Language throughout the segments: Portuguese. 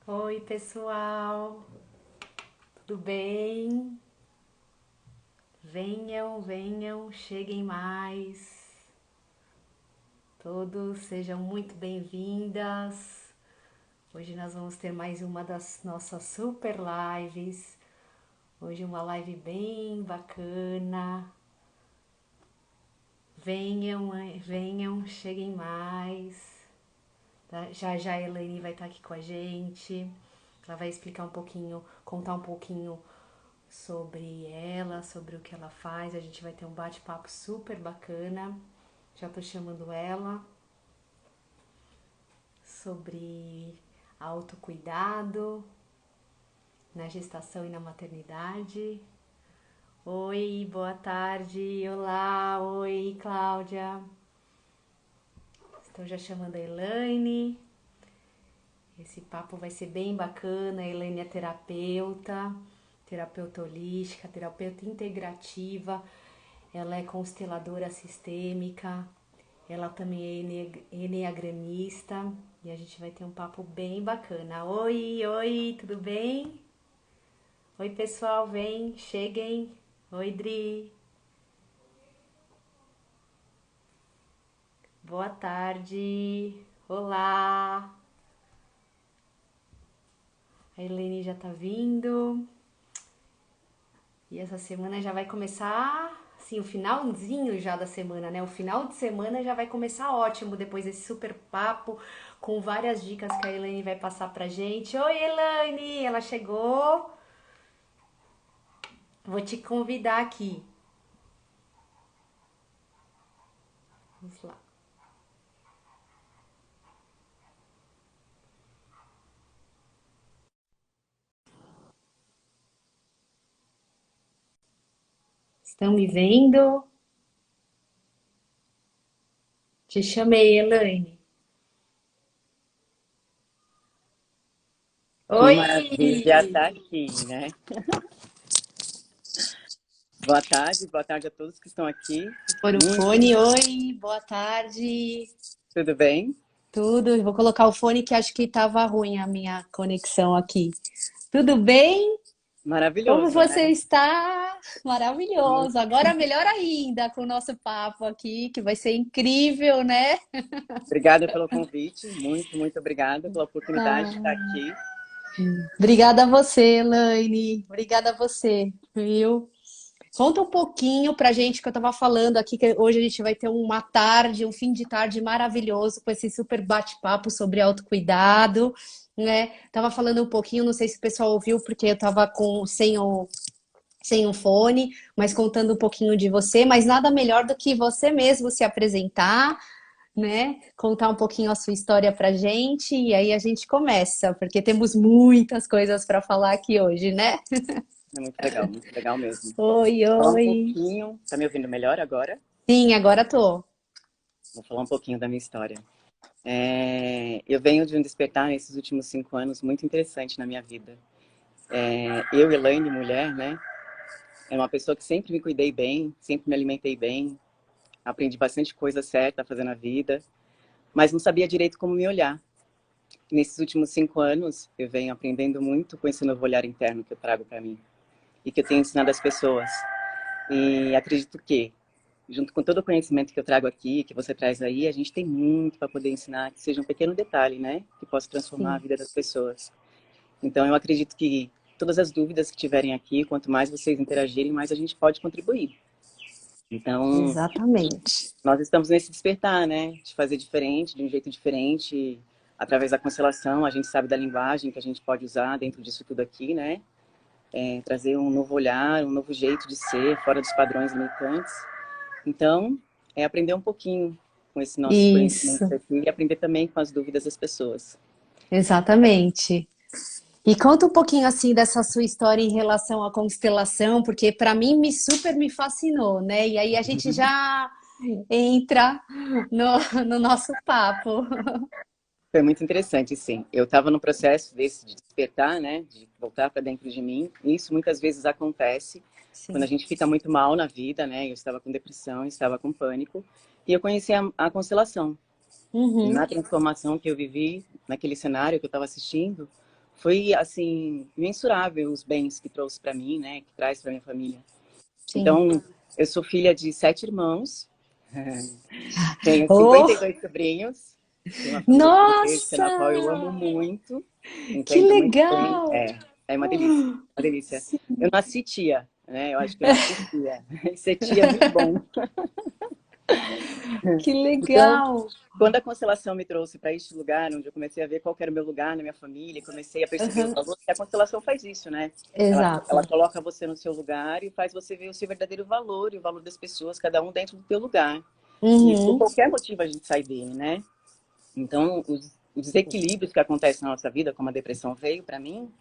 Oi, pessoal, tudo bem? Venham, venham, cheguem mais. Todos sejam muito bem-vindas. Hoje nós vamos ter mais uma das nossas super lives. Hoje uma live bem bacana. Venham, venham, cheguem mais. Já já a Elaine vai estar aqui com a gente. Ela vai explicar um pouquinho, contar um pouquinho sobre ela, sobre o que ela faz. A gente vai ter um bate-papo super bacana. Já tô chamando ela sobre autocuidado na gestação e na maternidade. Oi, boa tarde. Olá, oi, Cláudia. Estou já chamando a Elaine. Esse papo vai ser bem bacana. A Elaine é terapeuta, terapeuta holística, terapeuta integrativa. Ela é consteladora sistêmica, ela também é enneagramista e a gente vai ter um papo bem bacana. Oi, oi, tudo bem? Oi, pessoal, vem, cheguem. Oi, Dri. Boa tarde. Olá. A Helene já tá vindo. E essa semana já vai começar, assim, o finalzinho já da semana, né? O final de semana já vai começar ótimo depois desse super papo com várias dicas que a Elaine vai passar pra gente. Oi, Elaine, ela chegou. Vou te convidar aqui. Vamos lá. Estão me vendo? Te chamei, Elaine. Que Oi! maravilha estar aqui, né? Boa tarde a todos que estão aqui. Por o Muito, fone, oi, boa tarde. tudo bem? Tudo, vou colocar o fone que acho que tava ruim a minha conexão aqui. Tudo bem? Como Maravilhoso, você né? está? Maravilhoso. Muito. Agora melhor ainda com o nosso papo aqui, que vai ser incrível, né? Obrigada pelo convite, muito obrigada pela oportunidade de estar Ah, aqui. obrigada a você, Elaine. Obrigada a você, viu? Conta um pouquinho pra gente que eu tava falando aqui, que hoje a gente vai ter uma tarde, um fim de tarde maravilhoso com esse super bate-papo sobre autocuidado, né? Tava falando um pouquinho, não sei se o pessoal ouviu, porque eu tava sem um fone, mas contando um pouquinho de você, mas nada melhor do que você mesmo se apresentar, né? Contar um pouquinho a sua história pra gente e aí a gente começa, porque temos muitas coisas para falar aqui hoje, né? É muito legal mesmo. Oi, Falar um oi. pouquinho, tá me ouvindo melhor agora? Sim, agora tô. Vou falar um pouquinho da minha história. Eu venho de um despertar nesses últimos 5 anos muito interessante na minha vida. Eu, Elaine, mulher, né? É uma pessoa que sempre me cuidei bem, sempre me alimentei bem, aprendi bastante coisa certa a fazer na vida, mas não sabia direito como me olhar. Nesses últimos 5 anos, eu venho aprendendo muito com esse novo olhar interno que eu trago para mim e que eu tenho ensinado às pessoas. E acredito que, junto com todo o conhecimento que eu trago aqui, que você traz aí, a gente tem muito para poder ensinar, que seja um pequeno detalhe, né? Que possa transformar a Sim, vida das pessoas. Então, eu acredito que todas as dúvidas que tiverem aqui, quanto mais vocês interagirem, mais a gente pode contribuir. Então, exatamente. nós estamos nesse despertar, né? De fazer diferente, de um jeito diferente, através da constelação. A gente sabe da linguagem que a gente pode usar dentro disso tudo aqui, né? Trazer um novo olhar, um novo jeito de ser, fora dos padrões limitantes. Então, é aprender um pouquinho com esse nosso conhecimento Isso, aqui e aprender também com as dúvidas das pessoas. exatamente. E conta um pouquinho assim dessa sua história em relação à constelação, porque para mim me fascinou, né? E aí a gente já entra no nosso papo. Foi muito interessante, sim. Eu estava no processo desse de despertar, né, de voltar para dentro de mim. E isso muitas vezes acontece quando a Sim. gente fica muito mal na vida, né? Eu estava com depressão, estava com pânico, e eu conheci a constelação. E Uhum. na transformação que eu vivi, naquele cenário que eu estava assistindo, foi, assim, imensurável os bens que trouxe para mim, né? Que traz para minha família. Sim. Então, eu sou filha de 7 irmãos, tenho Oh, 52 sobrinhos, tenho uma família gigantesca nossa! na qual eu amo muito, Que entendo muito bem. legal! É uma delícia, uma delícia. Eu Sim. nasci tia, né? Eu acho que eu nasci tia. E ser tia é muito bom. Que Então, legal! quando a constelação me trouxe para este lugar, onde eu comecei a ver qual que era o meu lugar na minha família, comecei a perceber o Aham. valor, que a constelação faz isso, né? Ela Exato. coloca você no seu lugar e faz você ver o seu verdadeiro valor e o valor das pessoas, cada um dentro do teu lugar. E por Uhum, qualquer motivo a gente sai dele, né? Então, os desequilíbrios que acontecem na nossa vida, como a depressão veio para mim,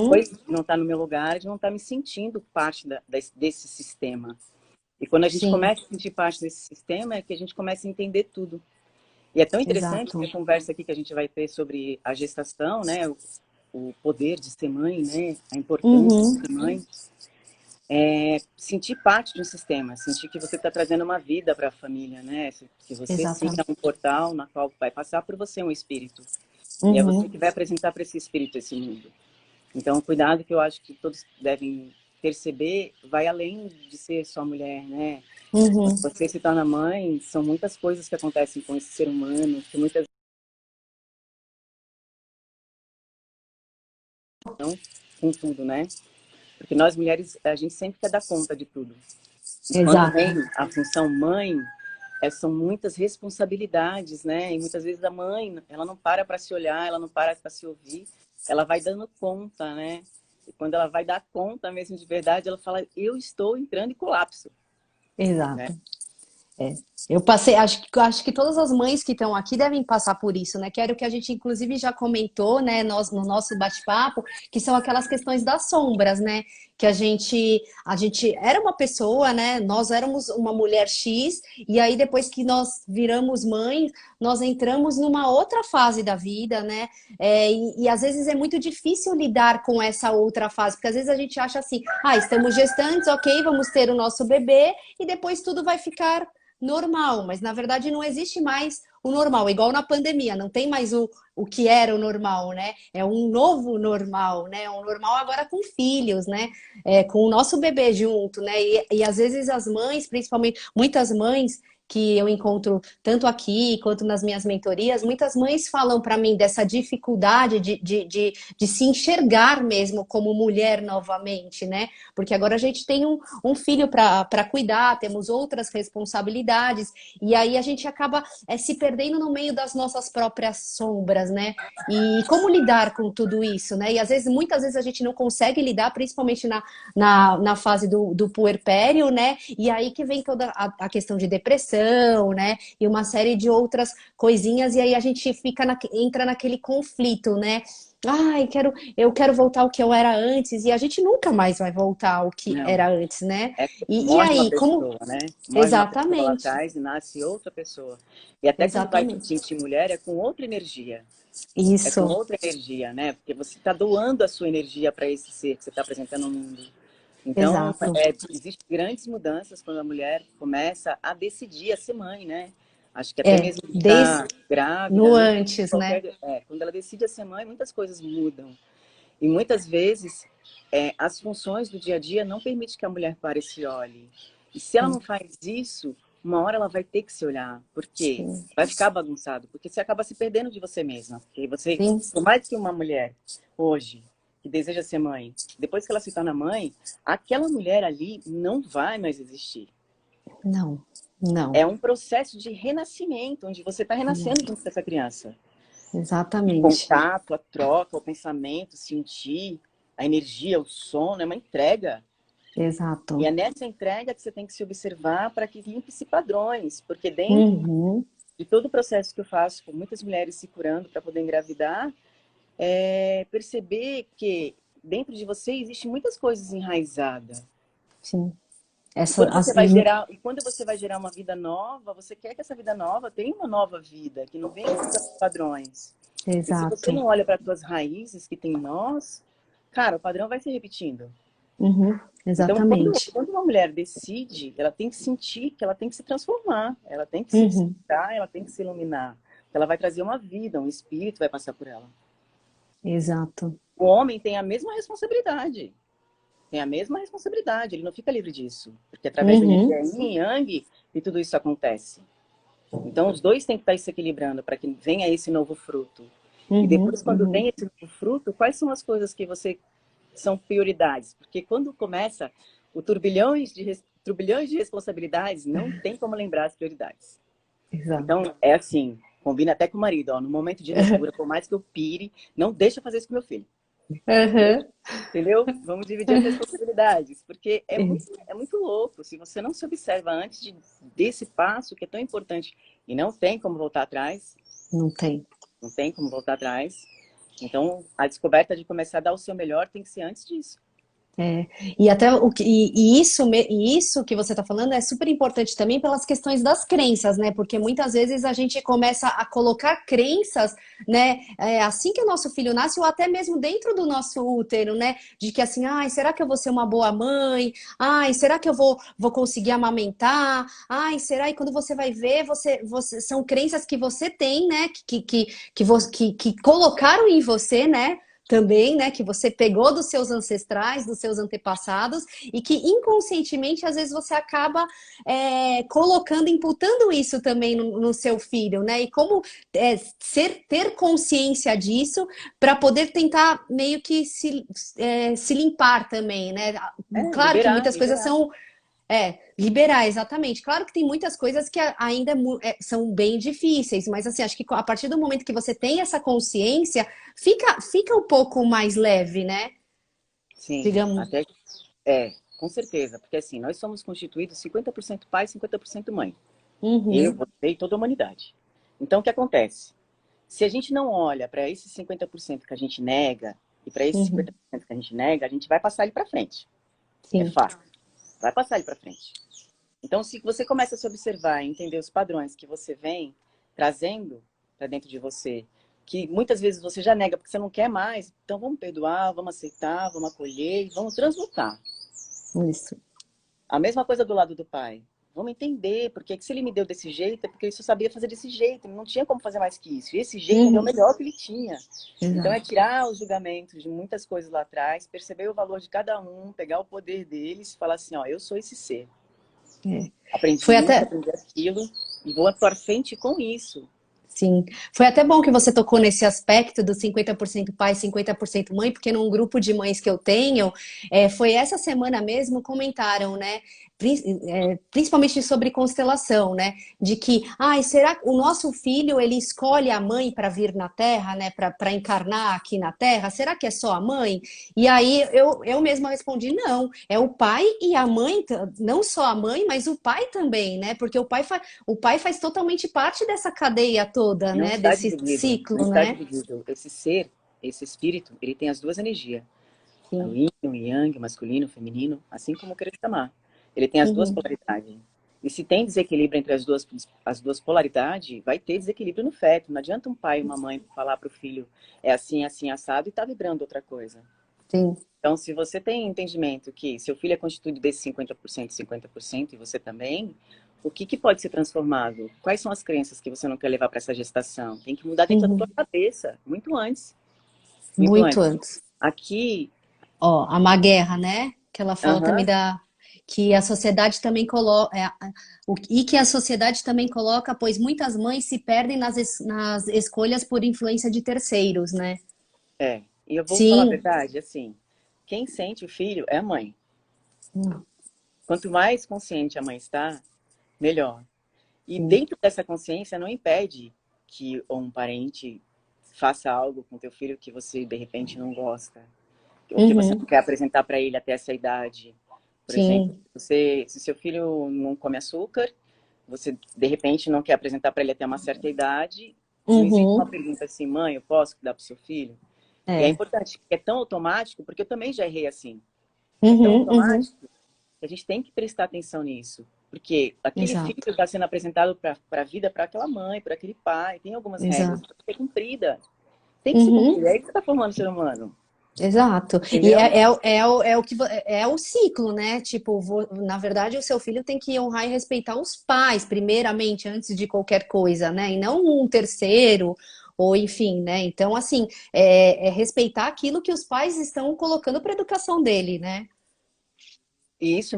foi uhum. de não estar no meu lugar, de não estar me sentindo parte desse sistema. E quando a gente Sim, começa a sentir parte desse sistema, é que a gente começa a entender tudo. E é tão interessante que exato. a conversa aqui que a gente vai ter sobre a gestação, né? O poder de ser mãe, né? A importância de Uhum, ser mãe. Sentir parte de um sistema, sentir que você está trazendo uma vida para a família, né? Que você sim é exatamente. um portal na qual vai passar por você um espírito. E é você Uhum, que vai apresentar para esse espírito esse mundo. Então, o cuidado que eu acho que todos devem perceber vai além de ser só mulher, né? uhum. Quando você se torna mãe, são muitas coisas que acontecem com esse ser humano, que muitas não com tudo, né? Porque nós mulheres, a gente sempre quer dar conta de tudo. E quando Exato, vem a função mãe, são muitas responsabilidades, né? E muitas vezes a mãe, ela não para se olhar, ela não para para se ouvir, ela vai dando conta, né? E quando ela vai dar conta mesmo de verdade, ela fala: eu estou entrando em colapso, né? exato. É. Eu passei, acho que todas as mães que estão aqui devem passar por isso, né? Que era o que a gente, inclusive, já comentou, né, no nosso bate-papo, que são aquelas questões das sombras, né? Que a gente era uma pessoa, né? Nós éramos uma mulher X, e aí depois que nós viramos mães, nós entramos numa outra fase da vida, né? E às vezes é muito difícil lidar com essa outra fase, porque às vezes a gente acha assim, ah, estamos gestantes, ok, vamos ter o nosso bebê, e depois tudo vai ficar normal, mas na verdade não existe mais o normal, igual na pandemia, não tem mais o que era o normal, né? É um novo normal, né? Um normal agora com filhos, né? Com o nosso bebê junto, né? E às vezes as mães, principalmente, muitas mães que eu encontro tanto aqui quanto nas minhas mentorias, muitas mães falam para mim dessa dificuldade de se enxergar mesmo como mulher novamente, né? Porque agora a gente tem um filho para cuidar, temos outras responsabilidades, e aí a gente acaba se perdendo no meio das nossas próprias sombras, né? E como lidar com tudo isso, né? E às vezes, muitas vezes a gente não consegue lidar, principalmente na fase do puerpério, né? E aí que vem toda a questão de depressão, né? E uma série de outras coisinhas, e aí a gente entra naquele conflito, né? Ai, eu quero voltar ao que eu era antes, e a gente nunca mais vai voltar ao que Não, era antes, né? E morre uma aí, como. pessoa, né? Morre uma pessoa lá Exatamente, atrás e nasce outra pessoa. E até quando vai se exatamente. sentir mulher, é com outra energia. É com Isso, outra energia, né? Porque você está doando a sua energia para esse ser que você está apresentando no mundo. Então, exato. existem grandes mudanças quando a mulher começa a decidir a ser mãe, né? Acho que até É, mesmo de desde estar grávida, no antes de antes, né? qualquer. Quando ela decide a ser mãe, muitas coisas mudam. E muitas vezes, as funções do dia a dia não permitem que a mulher pare e se olhe. E se ela não Sim, faz isso, uma hora ela vai ter que se olhar. Por quê? sim, Vai ficar bagunçado. Porque você acaba se perdendo de você mesma. Porque você, sim. por mais que uma mulher, hoje, que deseja ser mãe, depois que ela se torna mãe, aquela mulher ali não vai mais existir. Não, não, É um processo de renascimento, onde você está renascendo junto com essa criança. O exatamente. contato, a troca, o pensamento, sentir, a energia, o sono, é uma entrega. E Exato. é nessa entrega que você tem que se observar para que limpe-se padrões, porque dentro Uhum, de todo o processo que eu faço com muitas mulheres se curando para poder engravidar, é perceber que dentro de você existe muitas coisas enraizadas. sim. E Essa, quando você vai gerar, e quando você vai gerar uma vida nova, você quer que essa vida nova tenha uma nova vida, que não venha com tantos padrões. E se você exato. não olha para as suas raízes que tem em nós, cara, o padrão vai se repetindo. Uhum, Então, exatamente. quando uma mulher decide, ela tem que sentir que ela tem que se transformar, ela tem que se Uhum. despertar, ela tem que se iluminar. Ela vai trazer uma vida, um espírito vai passar por ela. Exato. O homem tem a mesma responsabilidade. Tem a mesma responsabilidade, ele não fica livre disso. Porque através da Uhum, energia yin e yang e tudo isso acontece. Então, os dois têm que estar se equilibrando para que venha esse novo fruto. E uhum, depois, quando uhum. vem esse novo fruto, quais são as coisas que você são prioridades? Porque quando começa o turbilhões de responsabilidades, não tem como lembrar as prioridades. Exato. Então, é assim, combina até com o marido, ó, no momento de loucura, por mais que eu pire, não deixa eu fazer isso com meu filho. Uhum. Entendeu? Vamos dividir as responsabilidades, porque é muito louco. Se você não se observa antes desse passo que é tão importante e não tem como voltar atrás, Não tem. não tem como voltar atrás. Então, a descoberta de começar a dar o seu melhor tem que ser antes disso. É, e até e isso que você está falando é super importante também pelas questões das crenças, né? Porque muitas vezes a gente começa a colocar crenças, né? Assim que o nosso filho nasce, ou até mesmo dentro do nosso útero, né? De que assim, ai, será que eu vou ser uma boa mãe? Ai, será que eu vou conseguir amamentar? Ai, será? E quando você vai ver, são crenças que você tem, né? Que colocaram em você, né? Também, né, que você pegou dos seus ancestrais, dos seus antepassados, e que inconscientemente, às vezes, você acaba colocando, imputando isso também no seu filho, né? E como ter consciência disso para poder tentar meio que se limpar também, né? Claro que Liberar, muitas coisas liberar. são liberar, exatamente. Claro que tem muitas coisas que ainda são bem difíceis, mas assim, acho que a partir do momento que você tem essa consciência, fica um pouco mais leve, né? Sim, Digamos. até com certeza, porque assim, nós somos constituídos 50% pai, 50% mãe. Eu, Uhum, você e toda a humanidade. Então, o que acontece? Se a gente não olha para esses 50% que a gente nega e para esses uhum, 50% que a gente nega, a gente vai passar ele para frente. É sim. fato. Vai passar ele para frente. Então, se você começa a se observar e entender os padrões que você vem trazendo para dentro de você, que muitas vezes você já nega porque você não quer mais, então vamos perdoar, vamos aceitar, vamos acolher e vamos transmutar. Isso. A mesma coisa do lado do pai. Vamos entender porque que se ele me deu desse jeito, é porque ele só sabia fazer desse jeito, ele não tinha como fazer mais que isso. E esse jeito ele é o Uhum, melhor que ele tinha. Então é exato. tirar os julgamentos de muitas coisas lá atrás, perceber o valor de cada um, pegar o poder deles e falar assim, ó, eu sou esse ser. É. Aprendi Foi isso, até. aprendi aquilo e vou atuar frente com isso. Sim, foi até bom que você tocou nesse aspecto do 50% pai, 50% mãe, porque num grupo de mães que eu tenho, foi essa semana mesmo, comentaram, né? Principalmente sobre constelação, né? De que, ai, será que o nosso filho ele escolhe a mãe para vir na Terra, né? Para encarnar aqui na Terra? Será que é só a mãe? E aí eu mesma respondi, não, é o pai e a mãe, não só a mãe, mas o pai também, né? Porque o pai faz totalmente parte dessa cadeia toda, Não né? está Desse dividido, não ciclo, está né? dividido. Esse ser, esse espírito, ele tem as duas energias. O Sim. yin, o yang, o masculino, o feminino, assim como querer chamar. Ele tem as duas Uhum. polaridades. E se tem desequilíbrio entre as duas polaridades, vai ter desequilíbrio no feto. Não adianta um pai e uma mãe falar para o filho é assim, assado e tá vibrando outra coisa. Sim. Então, se você tem entendimento que seu filho é constituído desse 50%, 50% e você também, o que pode ser transformado? Quais são as crenças que você não quer levar para essa gestação? Tem que mudar dentro da tua Uhum. cabeça, muito antes. Muito Muito antes. antes. Aqui, Ó, a Maguerra, né? Que ela fala também aham, da que a sociedade também coloca e que a sociedade também coloca, pois muitas mães se perdem nas escolhas por influência de terceiros, né? E eu vou falar a Sim. verdade, assim, quem sente o filho é a mãe. Hum, Quanto mais consciente a mãe está, melhor. E sim. dentro dessa consciência não impede que um parente faça algo com teu filho que você de repente não gosta, ou que você Uhum. não quer apresentar para ele até essa idade. Por exemplo, Sim. se seu filho não come açúcar, você de repente não quer apresentar para ele até uma certa idade, não existe uma Uhum. pergunta assim, mãe, eu posso dar para o seu filho? E é É. importante, é tão automático, porque eu também já errei assim. É tão Uhum. Uhum. automático que a gente tem que prestar atenção nisso. Porque aquele filho Exato. está sendo apresentado para a vida, para aquela mãe, para aquele pai. Tem algumas regras Exato. que tem que ser cumprida. Tem que se cumprir. Uhum. É aí que você está formando o ser humano. Exato. E Entendeu? é o ciclo, né? Tipo, na verdade, o seu filho tem que honrar e respeitar os pais, primeiramente, antes de qualquer coisa, né? E não um terceiro, ou enfim, né? Então, assim, é respeitar aquilo que os pais estão colocando para a educação dele, né? E isso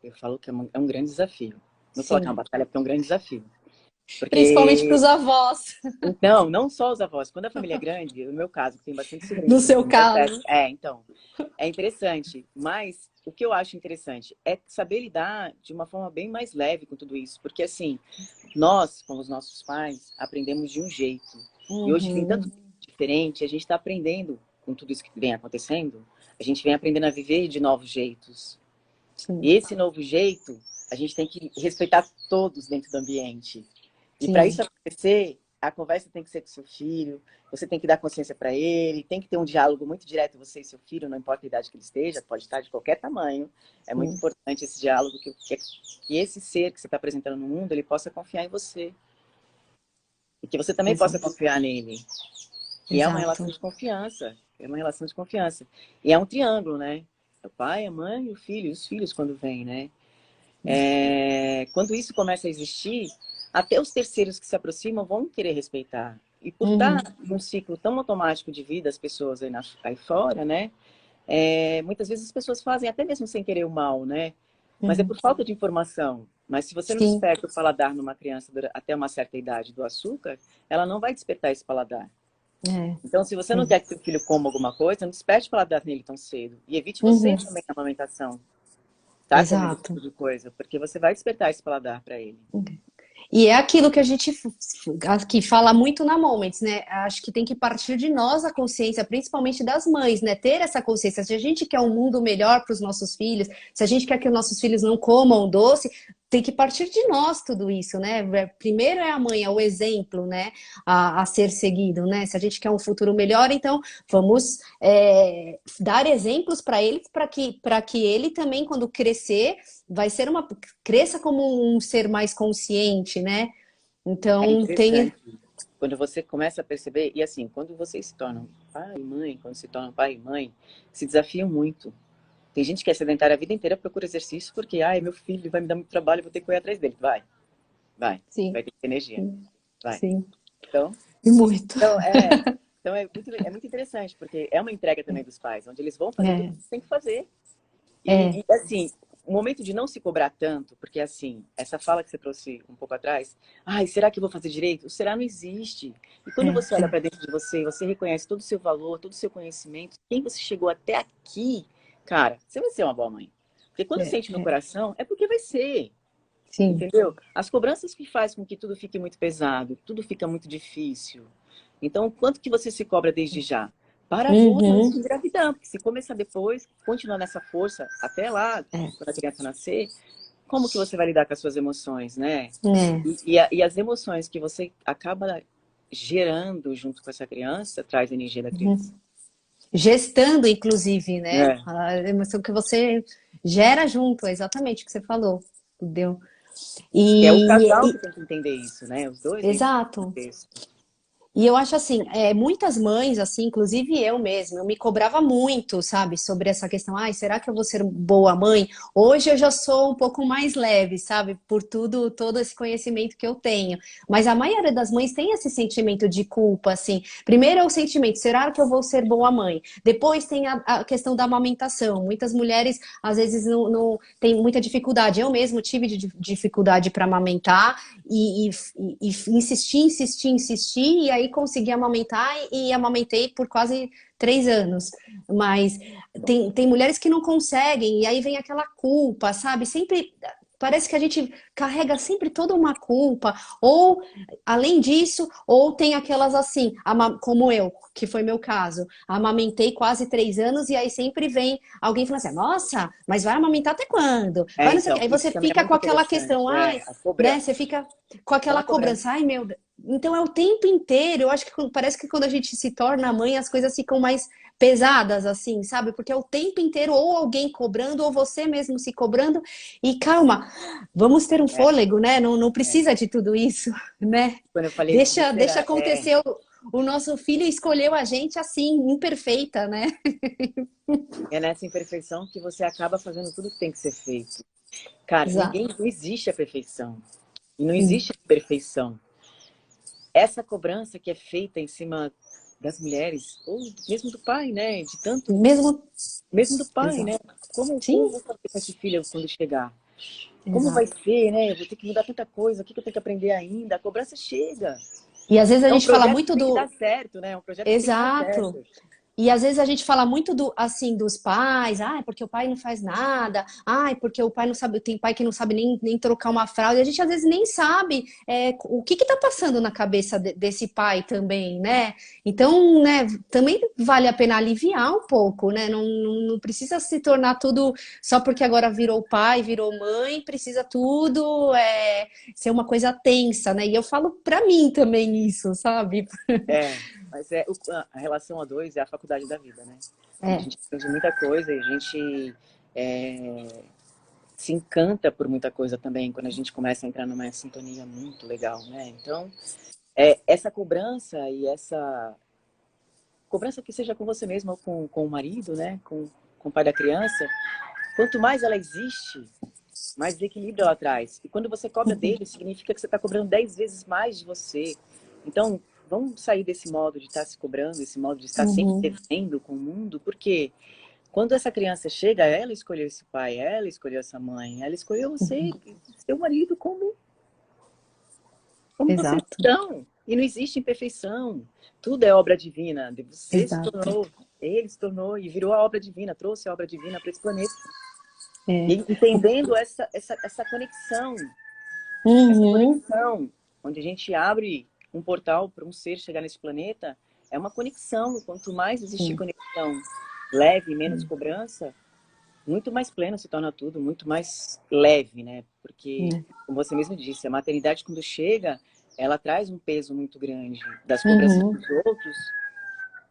eu falo que é um grande desafio. Não vou falar que é uma Sim. batalha, porque é um grande desafio. Principalmente para Porque, os avós, então, não só os avós, quando a família é grande, no meu caso, que tem bastante no sobrinhos, eu seu tenho 17, caso. então, é interessante, mas o que eu acho interessante é saber lidar de uma forma bem mais leve com tudo isso, porque assim, nós, com os nossos pais, aprendemos de um jeito, e hoje tem tanto Uhum, diferente, a gente está aprendendo com tudo isso que vem acontecendo, a gente vem aprendendo a viver de novos jeitos. sim, E esse novo jeito, a gente tem que respeitar todos dentro do ambiente. E para sim, isso acontecer, a conversa tem que ser com seu filho, você tem que dar consciência para ele, tem que ter um diálogo muito direto, você e seu filho, não importa a idade que ele esteja, pode estar de qualquer tamanho. É muito sim, importante esse diálogo, que esse ser que você está apresentando no mundo, ele possa confiar em você. E que você também possa exato, confiar nele. E é uma relação exato. de confiança. É uma relação de confiança. E é um triângulo, né? O pai, a mãe e o filho. E os filhos quando vêm, né? Quando isso começa a existir, até os terceiros que se aproximam vão querer respeitar. E por estar Uhum, num ciclo tão automático de vida, as pessoas aí fora, né? Muitas vezes as pessoas fazem até mesmo sem querer o mal, né? Mas é uhum, por falta de informação. Mas se você não sim, desperta o paladar numa criança até uma certa idade do açúcar, ela não vai despertar esse paladar. é, Então, se você não quer que seu filho coma alguma coisa, não desperte o paladar nele tão cedo. E evite você uhum, também a amamentação, tá? Comendo esse exato. tipo de coisa, porque você vai despertar esse paladar para ele. E é aquilo que a gente que fala muito na Moments, né? Acho que tem que partir de nós a consciência, principalmente das mães, né? Ter essa consciência. Se a gente quer um mundo melhor para os nossos filhos, se a gente quer que os nossos filhos não comam doce, tem que partir de nós tudo isso, né? Primeiro é a mãe, é o exemplo, né? A ser seguido, né? Se a gente quer um futuro melhor, então vamos dar exemplos para ele, para que ele também, quando crescer, vai ser cresça como um ser mais consciente, né? É Então tem interessante quando você começa a perceber, e assim, quando vocês se tornam pai e mãe, quando se tornam pai e mãe, se desafiam muito. Tem gente que é sedentária a vida inteira, procura exercício, porque, ai, meu filho vai me dar muito trabalho, vou ter que correr atrás dele. Vai sim, ter que ter energia, vai. sim, Então, e muito. então é muito interessante, porque é uma entrega também dos pais, onde eles vão fazer tudo É, que tem que fazer. é, Assim, o momento de não se cobrar tanto, porque assim, essa fala que você trouxe um pouco atrás, ai, será que eu vou fazer direito? O será não existe. E quando você olha é, para dentro de você, você reconhece todo o seu valor, todo o seu conhecimento, quem você chegou até aqui, cara, você vai ser uma boa mãe. Porque quando sente no é, coração, é porque vai ser, sim. entendeu? As cobranças que faz com que tudo fique muito pesado, tudo fica muito difícil. Então, o quanto que você se cobra desde já? Para adulto antes de Uhum, engravidar, porque se começar depois, continuar nessa força até lá, é, quando a criança nascer, como que você vai lidar com as suas emoções, né? é. E as emoções que você acaba gerando junto com essa criança, traz a energia da criança. Gestando, inclusive, né? É. A emoção que você gera junto, é exatamente o que você falou, entendeu? É o casal que E tem que entender isso, né? Os dois dentro do exato. contexto. E eu acho assim, muitas mães, assim, inclusive eu mesma, eu me cobrava muito, sabe, sobre essa questão, ai, será que eu vou ser boa mãe? Hoje eu já sou um pouco mais leve, sabe, por todo esse conhecimento que eu tenho. Mas a maioria das mães tem esse sentimento de culpa, assim. Primeiro é o sentimento, será que eu vou ser boa mãe? Depois tem a questão da amamentação. Muitas mulheres, às vezes, não têm muita dificuldade. Eu mesmo tive dificuldade para amamentar, e insisti, e aí consegui amamentar e amamentei por quase 3 anos. Mas tem mulheres que não conseguem, e aí vem aquela culpa, sabe? Sempre parece que a gente carrega sempre toda uma culpa, ou além disso, ou tem aquelas assim, como eu, que foi meu caso, amamentei quase 3 anos, e aí sempre vem alguém falando assim, nossa, mas vai amamentar até quando? Vai não sei o quê. Então, Aí isso você também é fica com muito aquela questão, interessante, ai, a né? cobrança. Você fica com aquela Aquela cobrança. cobrança, ai meu Deus. Então é o tempo inteiro. Eu acho que parece que quando a gente se torna mãe, as coisas ficam mais pesadas, assim, sabe? Porque é o tempo inteiro ou alguém cobrando, ou você mesmo se cobrando. E calma, vamos ter um É, fôlego, né? Não é. precisa de tudo isso, né? Quando eu falei do Deixa será, acontecer. O nosso filho escolheu a gente assim, imperfeita, né? é nessa imperfeição que você acaba fazendo tudo que tem que ser feito. Cara, Exato. não existe a perfeição. E não Sim. existe perfeição. essa cobrança que é feita em cima das mulheres, ou mesmo do pai, né? De tanto, Mesmo, mesmo do pai, exato. né? Como Sim, vou fazer com esse filho quando chegar? Como vai exato. ser, né? Eu vou ter que mudar tanta coisa, o que eu tenho que aprender ainda? A cobrança chega. E às vezes a É um gente fala projeto que muito tem que dar do certo, né? É um projeto que tem que dar exato. certo. E às vezes a gente fala muito do, assim, dos pais, ah, porque o pai não faz nada, ah, porque o pai não sabe, tem pai que não sabe nem trocar uma fralda, e a gente às vezes nem sabe o que que tá passando na cabeça desse pai também, né? Então, né, também vale a pena aliviar um pouco, né? Não precisa se tornar tudo só porque agora virou pai, virou mãe, precisa tudo ser uma coisa tensa, né? E eu falo pra mim também isso, sabe? É, mas a relação a dois é a faculdade da vida, né? Onde a É. gente aprende muita coisa e a gente é, se encanta por muita coisa também quando a gente começa a entrar numa sintonia muito legal, né? Então, essa cobrança e essa cobrança que seja com você mesma ou com o marido, né? Com o pai da criança, quanto mais ela existe, mais desequilíbrio ela traz. E quando você cobra dele, significa que você está cobrando 10 vezes mais de você. Então, vamos sair desse modo de estar se cobrando, esse modo de estar sempre Uhum. devendo com o mundo, porque quando essa criança chega, ela escolheu esse pai, ela escolheu essa mãe, ela escolheu você, seu marido, como vocês Exato, estão. E não existe imperfeição. Tudo é obra divina. Você se exato. tornou, ele se tornou e virou a obra divina, trouxe a obra divina para esse planeta. E É. entendendo essa Uhum. conexão, onde a gente abre um portal para um ser chegar nesse planeta, é uma conexão. Quanto mais existe Sim. conexão leve, menos cobrança, muito mais pleno se torna tudo, muito mais leve, né? Porque, É. como você mesmo disse, a maternidade, quando chega, ela traz um peso muito grande das cobranças Uhum. dos outros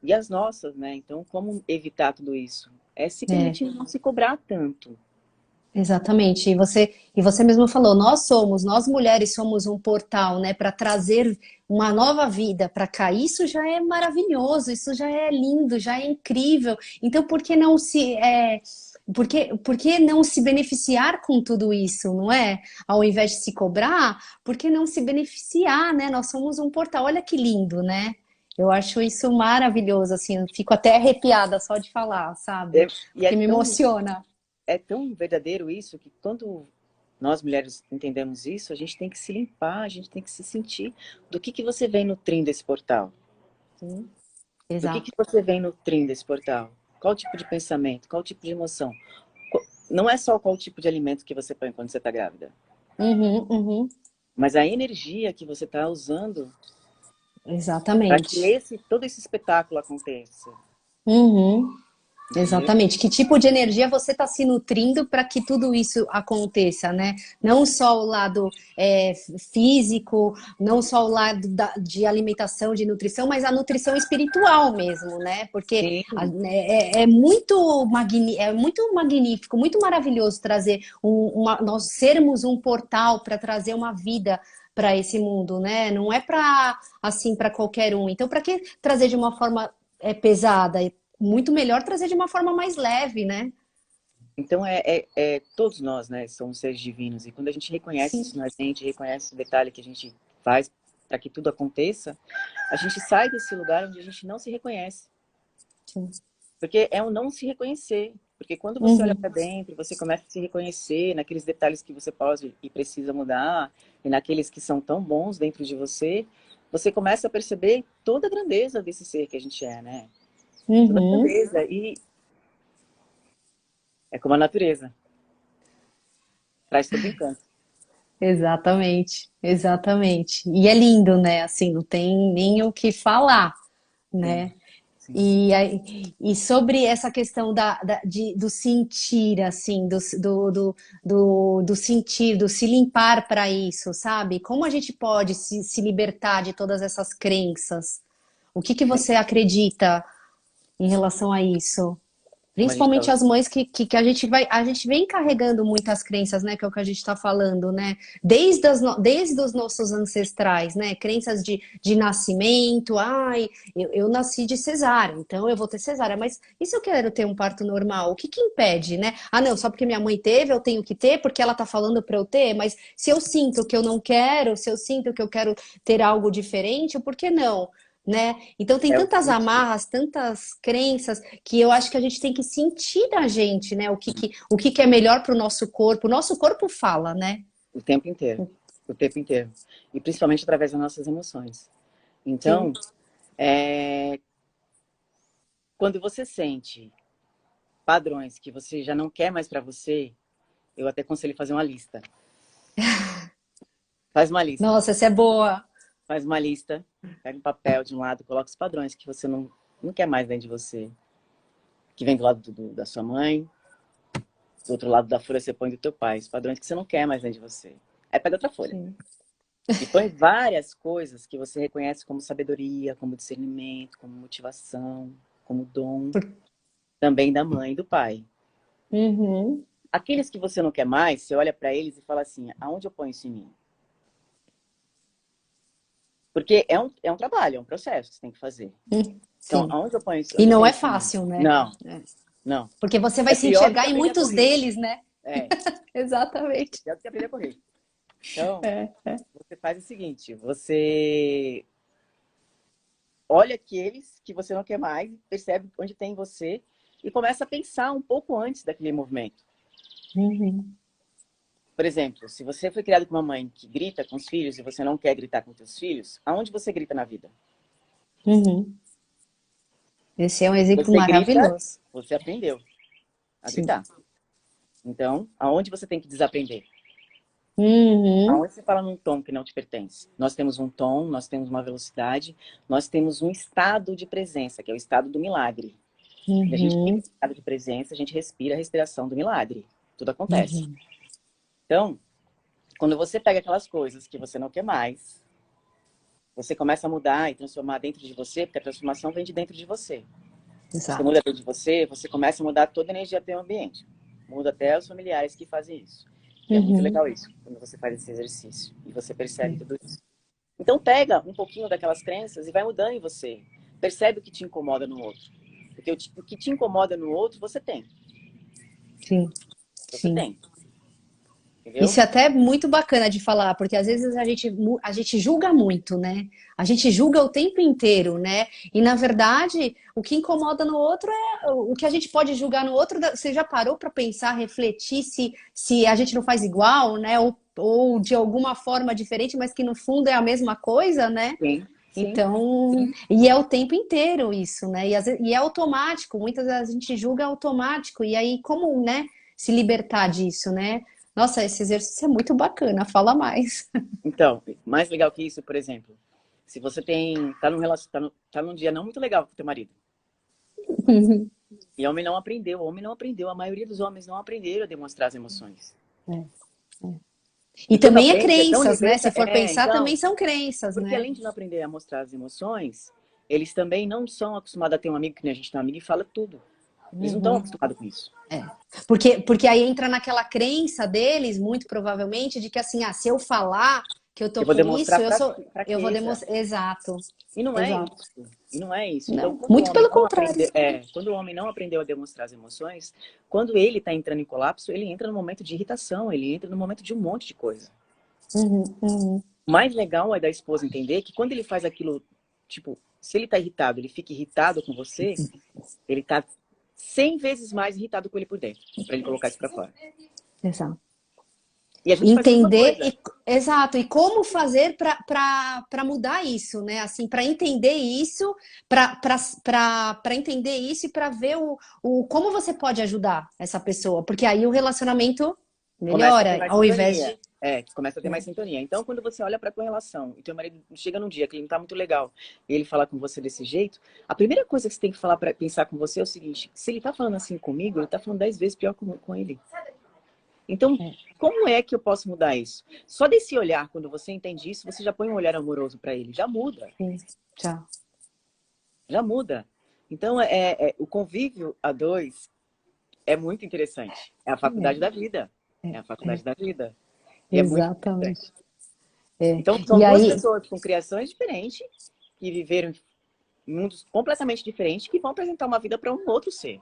e as nossas, né? Então, como evitar tudo isso? É se É. permitir não se cobrar tanto. Exatamente. E você mesmo falou, nós mulheres somos um portal, né, para trazer uma nova vida para cá. Isso já é maravilhoso, isso já é lindo, já é incrível. Então, por que não se beneficiar com tudo isso, não é? Ao invés de se cobrar, por que não se beneficiar, né? Nós somos um portal. Olha que lindo, né? Eu acho isso maravilhoso, assim, eu fico até arrepiada só de falar, sabe? E Porque me emociona. é tão verdadeiro isso que quando nós mulheres entendemos isso, a gente tem que se limpar, a gente tem que se sentir. Do que você vem nutrindo esse portal? Sim, Do que exato. você vem nutrindo esse portal? Qual tipo de pensamento? Qual tipo de emoção? Não é só qual tipo de alimento que você põe quando você está grávida, Uhum, uhum, mas a energia que você está usando para que exatamente. todo esse espetáculo aconteça. Uhum, Entendeu? exatamente. Que tipo de energia você está se nutrindo para que tudo isso aconteça, né? Não só o lado físico, não só o lado de alimentação, de nutrição, mas a nutrição espiritual mesmo, né? Porque Sim. é muito magnífico, muito maravilhoso trazer nós sermos um portal para trazer uma vida para esse mundo, né? Não é para assim para qualquer um. Então, para que trazer de uma forma pesada? Muito melhor trazer de uma forma mais leve, né? Então, todos nós, né, somos seres divinos. E quando a gente reconhece Sim, isso na gente, reconhece o detalhe que a gente faz para que tudo aconteça, a gente sai desse lugar onde a gente não se reconhece. sim. Porque é o não se reconhecer. Porque quando você olha Uhum. para dentro, você começa a se reconhecer naqueles detalhes que você pode e precisa mudar, e naqueles que são tão bons dentro de você, você começa a perceber toda a grandeza desse ser que a gente é, né? Toda a Uhum. grandeza. E é como a natureza, traz todo o encanto. Exatamente, exatamente. E é lindo, né? Assim, não tem nem o que falar, Sim, né? sim. E sobre essa questão do sentir, assim, do sentir, do se limpar para isso, sabe? Como a gente pode se libertar de todas essas crenças? O que que você acredita em relação a isso? como a gente Principalmente estava. as mães que a gente vem carregando muitas crenças, né? Que é o que a gente está falando, né? Desde os nossos ancestrais, né? Crenças de nascimento, ai, eu nasci de cesárea, então eu vou ter cesárea. Mas e se eu quero ter um parto normal? O que que impede, né? Ah, não, só porque minha mãe teve, eu tenho que ter, porque ela tá falando para eu ter, mas se eu sinto que eu não quero, se eu sinto que eu quero ter algo diferente, por que não? Né? Então tem É o tantas seguinte, amarras, tantas crenças que eu acho que a gente tem que sentir da gente, né? O que que é melhor para o nosso corpo. O nosso corpo fala, né? o tempo inteiro. O tempo inteiro. E principalmente através das nossas emoções. Sim. Então, quando você sente padrões que você já não quer mais para você, eu até aconselho fazer uma lista. Faz uma lista. Nossa, essa é boa. Faz uma lista. Pega um papel de um lado, coloca os padrões que você não quer mais dentro de você. Que vem do lado da sua mãe. Do outro lado da folha você põe do teu pai. Os padrões que você não quer mais dentro de você. Aí pega outra folha. Sim. E põe várias coisas que você reconhece como sabedoria, como discernimento, como motivação, como dom. Também da mãe e do pai. Uhum. Aqueles que você não quer mais, você olha para eles e fala assim, aonde eu ponho isso em mim? Porque é um trabalho, é um processo que você tem que fazer. Então, Sim. aonde eu ponho isso? E Onde eu não tenho é isso em mim? fácil, né? Não, É. não. Porque você vai É se pior do que enxergar em aprender a muitos correr. deles, né? É, Exatamente. pior do que aprender a correr. Então, É, é. você faz o seguinte, você olha aqueles que você não quer mais, percebe onde tem você e começa a pensar um pouco antes daquele movimento. Uhum. Por exemplo, se você foi criado com uma mãe que grita com os filhos e você não quer gritar com seus filhos, aonde você grita na vida? Uhum. Esse é um exemplo Você grita, maravilhoso. você aprendeu a Sim. gritar. Então, aonde você tem que desaprender? Uhum. Aonde você fala num tom que não te pertence? Nós temos um tom, nós temos uma velocidade, nós temos um estado de presença, que é o estado do milagre. Quando a gente fica Uhum. em estado de presença, a gente respira a respiração do milagre. Tudo acontece. Uhum. Então, quando você pega aquelas coisas que você não quer mais, você começa a mudar e transformar dentro de você, porque a transformação vem de dentro de você. Você Exato. muda dentro de você, você começa a mudar toda a energia do teu ambiente. Muda até os familiares que fazem isso. E é muito Uhum. legal isso, quando você faz esse exercício. E você percebe tudo isso. Então pega um pouquinho daquelas crenças e vai mudando em você. Percebe o que te incomoda no outro. Porque o que te incomoda no outro, você tem. Sim. Você Sim. tem. Entendeu? Isso é até muito bacana de falar, porque às vezes a gente julga muito, né? A gente julga o tempo inteiro, né? E na verdade, o que incomoda no outro é o que a gente pode julgar no outro. Você já parou para pensar, refletir se a gente não faz igual, né? Ou de alguma forma diferente, mas que no fundo é a mesma coisa, né? Sim. Sim. Então, e é o tempo inteiro isso, né? E é automático, muitas vezes a gente julga automático, e aí como, né, se libertar disso, né? Nossa, esse exercício é muito bacana, fala mais. Então, mais legal que isso, por exemplo, se você tá num relacionamento, tá num dia não muito legal com o teu marido, e o homem não aprendeu, a maioria dos homens não aprenderam a demonstrar as emoções. E E quando também é aprende, é tão crenças, né? liberta. Se for pensar, também Então, são crenças, porque né? além de não aprender a mostrar as emoções, eles também não são acostumados a ter um amigo que nem a gente tem um amigo e fala tudo. Eles não estão Uhum. acostumados com isso. É. Porque aí entra naquela crença deles, muito provavelmente, de que assim, ah, se eu falar que eu tô Eu vou com isso, demonstrar eu vou fraqueza. demonstrar. Exato, E não é exato. isso. E não é isso. Então, Não, muito pelo contrário. quando o homem não aprendeu a demonstrar as emoções, quando ele está entrando em colapso, ele entra no momento de irritação, ele entra no momento de um monte de coisa. Uhum, uhum. O mais legal é da esposa entender que quando ele faz aquilo, tipo, se ele tá irritado, ele fica irritado com você, ele tá 100 vezes mais irritado com ele por dentro, para ele colocar isso para fora. Exato. E a gente faz a mesma Entender coisa. exato, e como fazer para mudar isso, né? Assim, para entender isso, para entender isso e para ver o como você pode ajudar essa pessoa, porque aí o relacionamento Começa a ter melhora, mais ao invés sintonia. de. Começa a ter mais sintonia. Então, quando você olha para tua relação e teu marido chega num dia que ele não tá muito legal e ele fala com você desse jeito, a primeira coisa que você tem que falar para pensar com você é o seguinte: se ele tá falando assim comigo, ele tá falando 10 vezes pior com ele. Então, É, como é que eu posso mudar isso? Só desse olhar, quando você entende isso, você já põe um olhar amoroso para ele. Já muda. sim, tchau. Já muda. Então, o convívio a dois é muito interessante. É a faculdade da vida. É a faculdade da vida. E é muito Exatamente. interessante. É. Então, são E duas aí, pessoas com criações diferentes, que viveram em mundos completamente diferentes, que vão apresentar uma vida para um outro ser.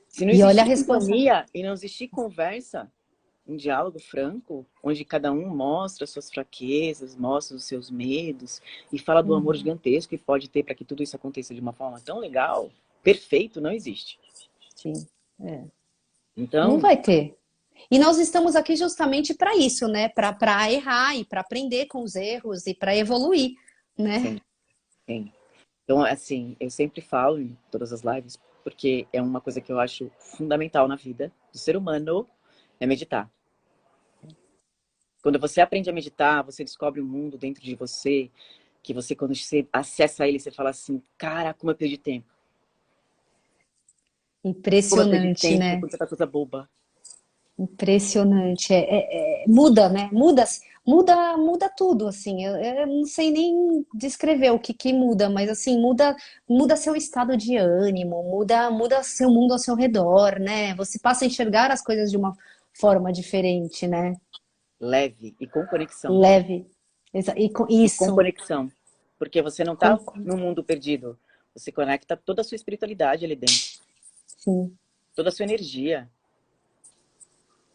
Se não e olha a existir resposta. sintonia e não existir conversa, um diálogo franco, onde cada um mostra suas fraquezas, mostra os seus medos e fala do amor gigantesco que pode ter para que tudo isso aconteça de uma forma tão legal, perfeito, não existe. Sim, é. Não Então, vai ter. E nós estamos aqui justamente para isso, né? Para errar e para aprender com os erros e para evoluir, né? sim, sim. Então, assim, eu sempre falo em todas as lives, porque é uma coisa que eu acho fundamental na vida do ser humano, é meditar. Quando você aprende a meditar, você descobre um mundo dentro de você, que você, quando você acessa ele, você fala assim, cara, como eu perdi tempo. Como eu perdi Impressionante, tempo né? com tanta coisa boba. Impressionante. Muda, né? Muda tudo, assim. Eu não sei nem descrever o que que muda, mas assim, muda seu estado de ânimo, muda seu mundo ao seu redor, né? Você passa a enxergar as coisas de uma forma diferente, né? Leve e com conexão também. Leve. E com E com isso, conexão. Porque você não está com, no mundo perdido. Você conecta toda a sua espiritualidade ali dentro. sim, Toda a sua energia.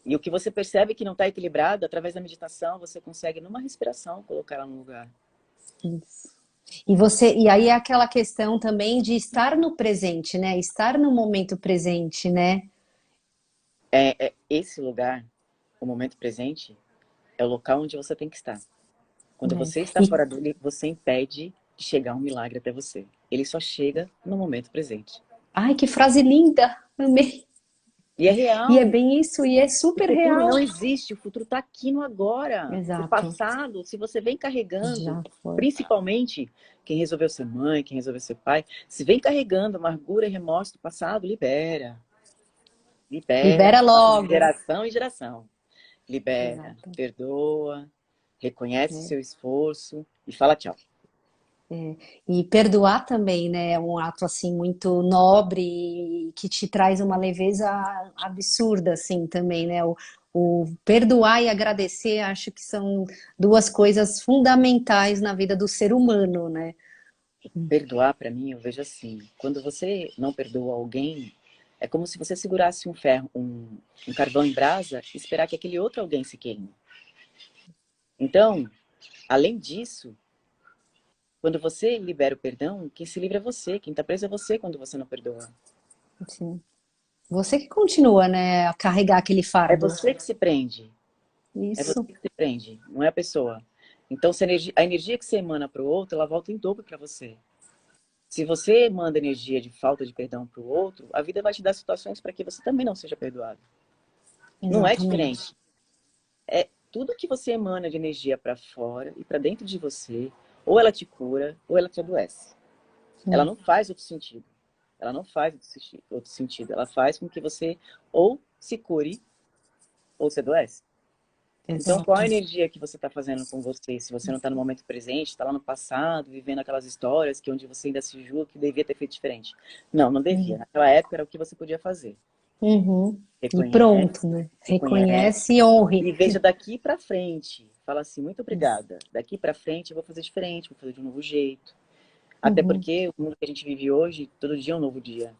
E o que você percebe que não está equilibrado, através da meditação, você consegue, numa respiração, colocar ela no lugar. isso. E aí é aquela questão também de estar no presente, né? Estar no momento presente, né? Esse lugar, o momento presente, é o local onde você tem que estar. Quando Né? você está fora dele, você impede de chegar um milagre até você. Ele só chega no momento presente. Ai, que frase linda! Amei. E é E é real. bem isso, e é O super futuro não real. existe, o futuro está aqui no agora. O Exato. passado, se você vem carregando, Já foi. principalmente quem resolveu ser mãe, quem resolveu ser pai, se vem carregando amargura e remorso do passado, libera. Libera, Libera passa de logo. geração em geração. Libera, Exato. perdoa, reconhece o É. seu esforço e fala tchau. E perdoar também, né? É um ato assim muito nobre e que te traz uma leveza absurda, assim, também, né? O perdoar e agradecer, acho que são duas coisas fundamentais na vida do ser humano, né? Perdoar, para mim, eu vejo assim: quando você não perdoa alguém, é como se você segurasse um ferro, um carvão em brasa e esperar que aquele outro alguém se queime. Então, além disso, quando você libera o perdão, quem se livra é você, quem está preso é você quando você não perdoa. Assim, você que continua, né, a carregar aquele É fardo. você que se prende, é você Isso. que se prende, não é a pessoa. Então, se a energia que você emana para o outro, ela volta em dobro para você. Se você manda energia de falta de perdão para o outro, a vida vai te dar situações para que você também não seja perdoado. Não é Exatamente. diferente. É tudo que você emana de energia para fora e para dentro de você, ou ela te cura, ou ela te adoece. Ela Sim, não faz outro sentido. Ela não faz outro sentido. Ela faz com que você ou se cure ou se adoece. Então, qual a exato. energia que você está fazendo com você? Se você não está no momento presente, está lá no passado, vivendo aquelas histórias que onde você ainda se julga que devia ter feito diferente. Não, não devia. Naquela época era o que você podia fazer. Uhum. E pronto, Reconhece, né? reconhece Reconhece e honre. e veja daqui para frente. Fala assim, muito obrigada. Daqui para frente eu vou fazer diferente, vou fazer de um novo jeito. Até Uhum. porque o mundo que a gente vive hoje, todo dia é um novo dia.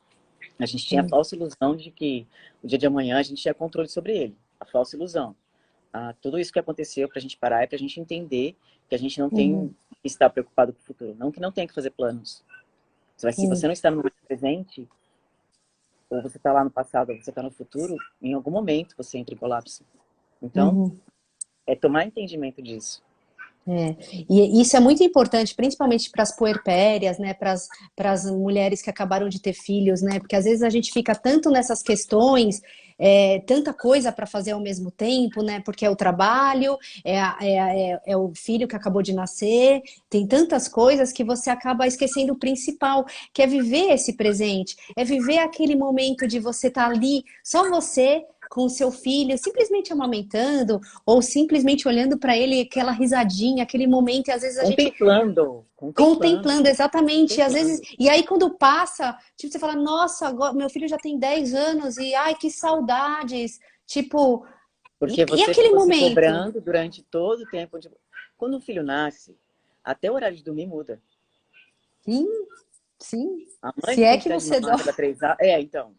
A gente tinha a Sim. falsa ilusão de que o dia de amanhã a gente tinha controle sobre ele. A falsa ilusão. Tudo isso que aconteceu para a gente parar é para a gente entender que a gente não tem Uhum. que estar preocupado com o futuro. Não que não tenha que fazer planos. Mas se você Sim. não está no momento presente, ou você está lá no passado, ou você está no futuro, em algum momento você entra em colapso. Então, Uhum. é tomar entendimento disso. É. E isso é muito importante, principalmente para as puerpérias, né? Para as mulheres que acabaram de ter filhos, né? Porque às vezes a gente fica tanto nessas questões, tanta coisa para fazer ao mesmo tempo, né? Porque é o trabalho, é o filho que acabou de nascer, tem tantas coisas que você acaba esquecendo o principal, que é viver esse presente, é viver aquele momento de você estar ali, só você com o seu filho, simplesmente amamentando, ou simplesmente olhando para ele, aquela risadinha, aquele momento, e às vezes a gente Contemplando. contemplando, exatamente, e às vezes, Contemplando. e aí quando passa, tipo, você fala, nossa, agora meu filho já tem 10 anos, e ai, que saudades, tipo, Porque e você aquele ficou se momento? cobrando durante todo o tempo. Quando o filho nasce, até o horário de dormir muda. Sim, sim, A mãe se que é tem que que dar de você mamar a dorme. cada 3 horas. Então.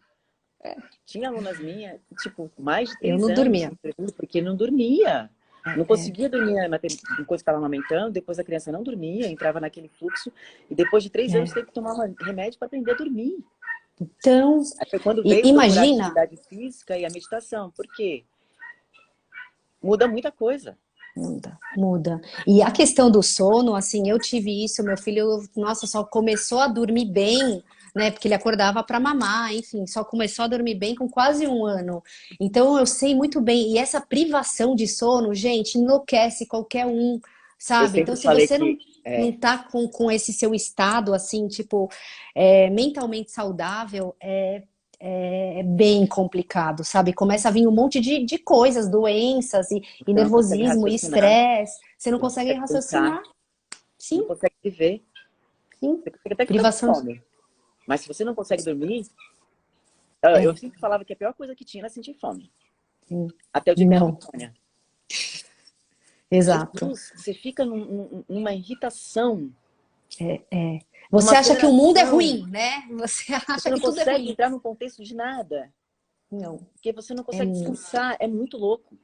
Tinha alunas minhas, tipo, mais de Eu 3 não anos, dormia. porque não dormia. É, Não é, conseguia dormir enquanto estava amamentando, depois a criança não dormia, entrava naquele fluxo, e depois de 3 anos é. teve que tomar remédio para aprender a dormir. Então, Aí foi quando veio procurar a imagina. atividade física e a meditação. Por quê? Muda muita coisa. Muda, muda. E a questão do sono, assim, eu tive isso, meu filho, nossa, só começou a dormir bem, né? Porque ele acordava para mamar, enfim, só começou a dormir bem com quase 1 ano. Então eu sei muito bem. E essa privação de sono, gente, enlouquece qualquer um, Eu sabe? Então, sempre se falei você que não tá com esse seu estado, assim, tipo, mentalmente saudável, é bem complicado, sabe? Começa a vir um monte de coisas, doenças e você não consegue nervosismo e raciocinar, estresse. Você não você não consegue consegue pensar, raciocinar. você não Sim, consegue viver, sim. você consegue até ficar com Privação. fome. Mas se você não consegue dormir, eu É, sempre falava que a pior coisa que tinha era sentir fome. sim. Até o dia que eu tive Não, insônia. exato. Jesus, você fica numa irritação, Você numa acha que o mundo é aceleração. ruim, né? Você Você acha não que tudo é consegue ruim. entrar no contexto de nada. Não, Porque você não é consegue descansar. É muito louco.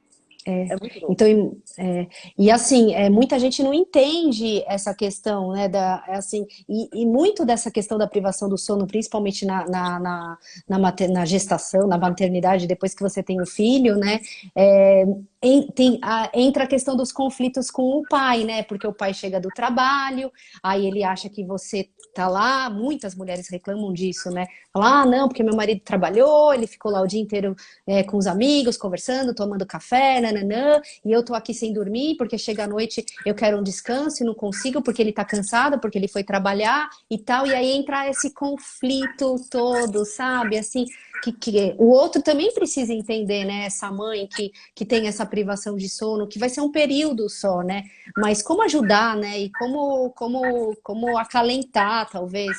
É muito louco. então, e assim, muita gente não entende essa questão, né, assim, e muito dessa questão da privação do sono, principalmente na gestação, na maternidade, depois que você tem o filho, né, entra a questão dos conflitos com o pai, né, porque o pai chega do trabalho, aí ele acha que você tá lá, muitas mulheres reclamam disso, né, falam, ah, não, porque meu marido trabalhou, ele ficou lá o dia inteiro com os amigos, conversando, tomando café, nananã, e eu tô aqui sem dormir, porque chega à noite eu quero um descanso e não consigo, porque ele tá cansado, porque ele foi trabalhar e tal, e aí entra esse conflito todo, sabe? Assim, que o outro também precisa entender, né? Essa mãe que tem essa privação de sono, que vai ser um período só, né? Mas como ajudar, né? E como acalentar, talvez,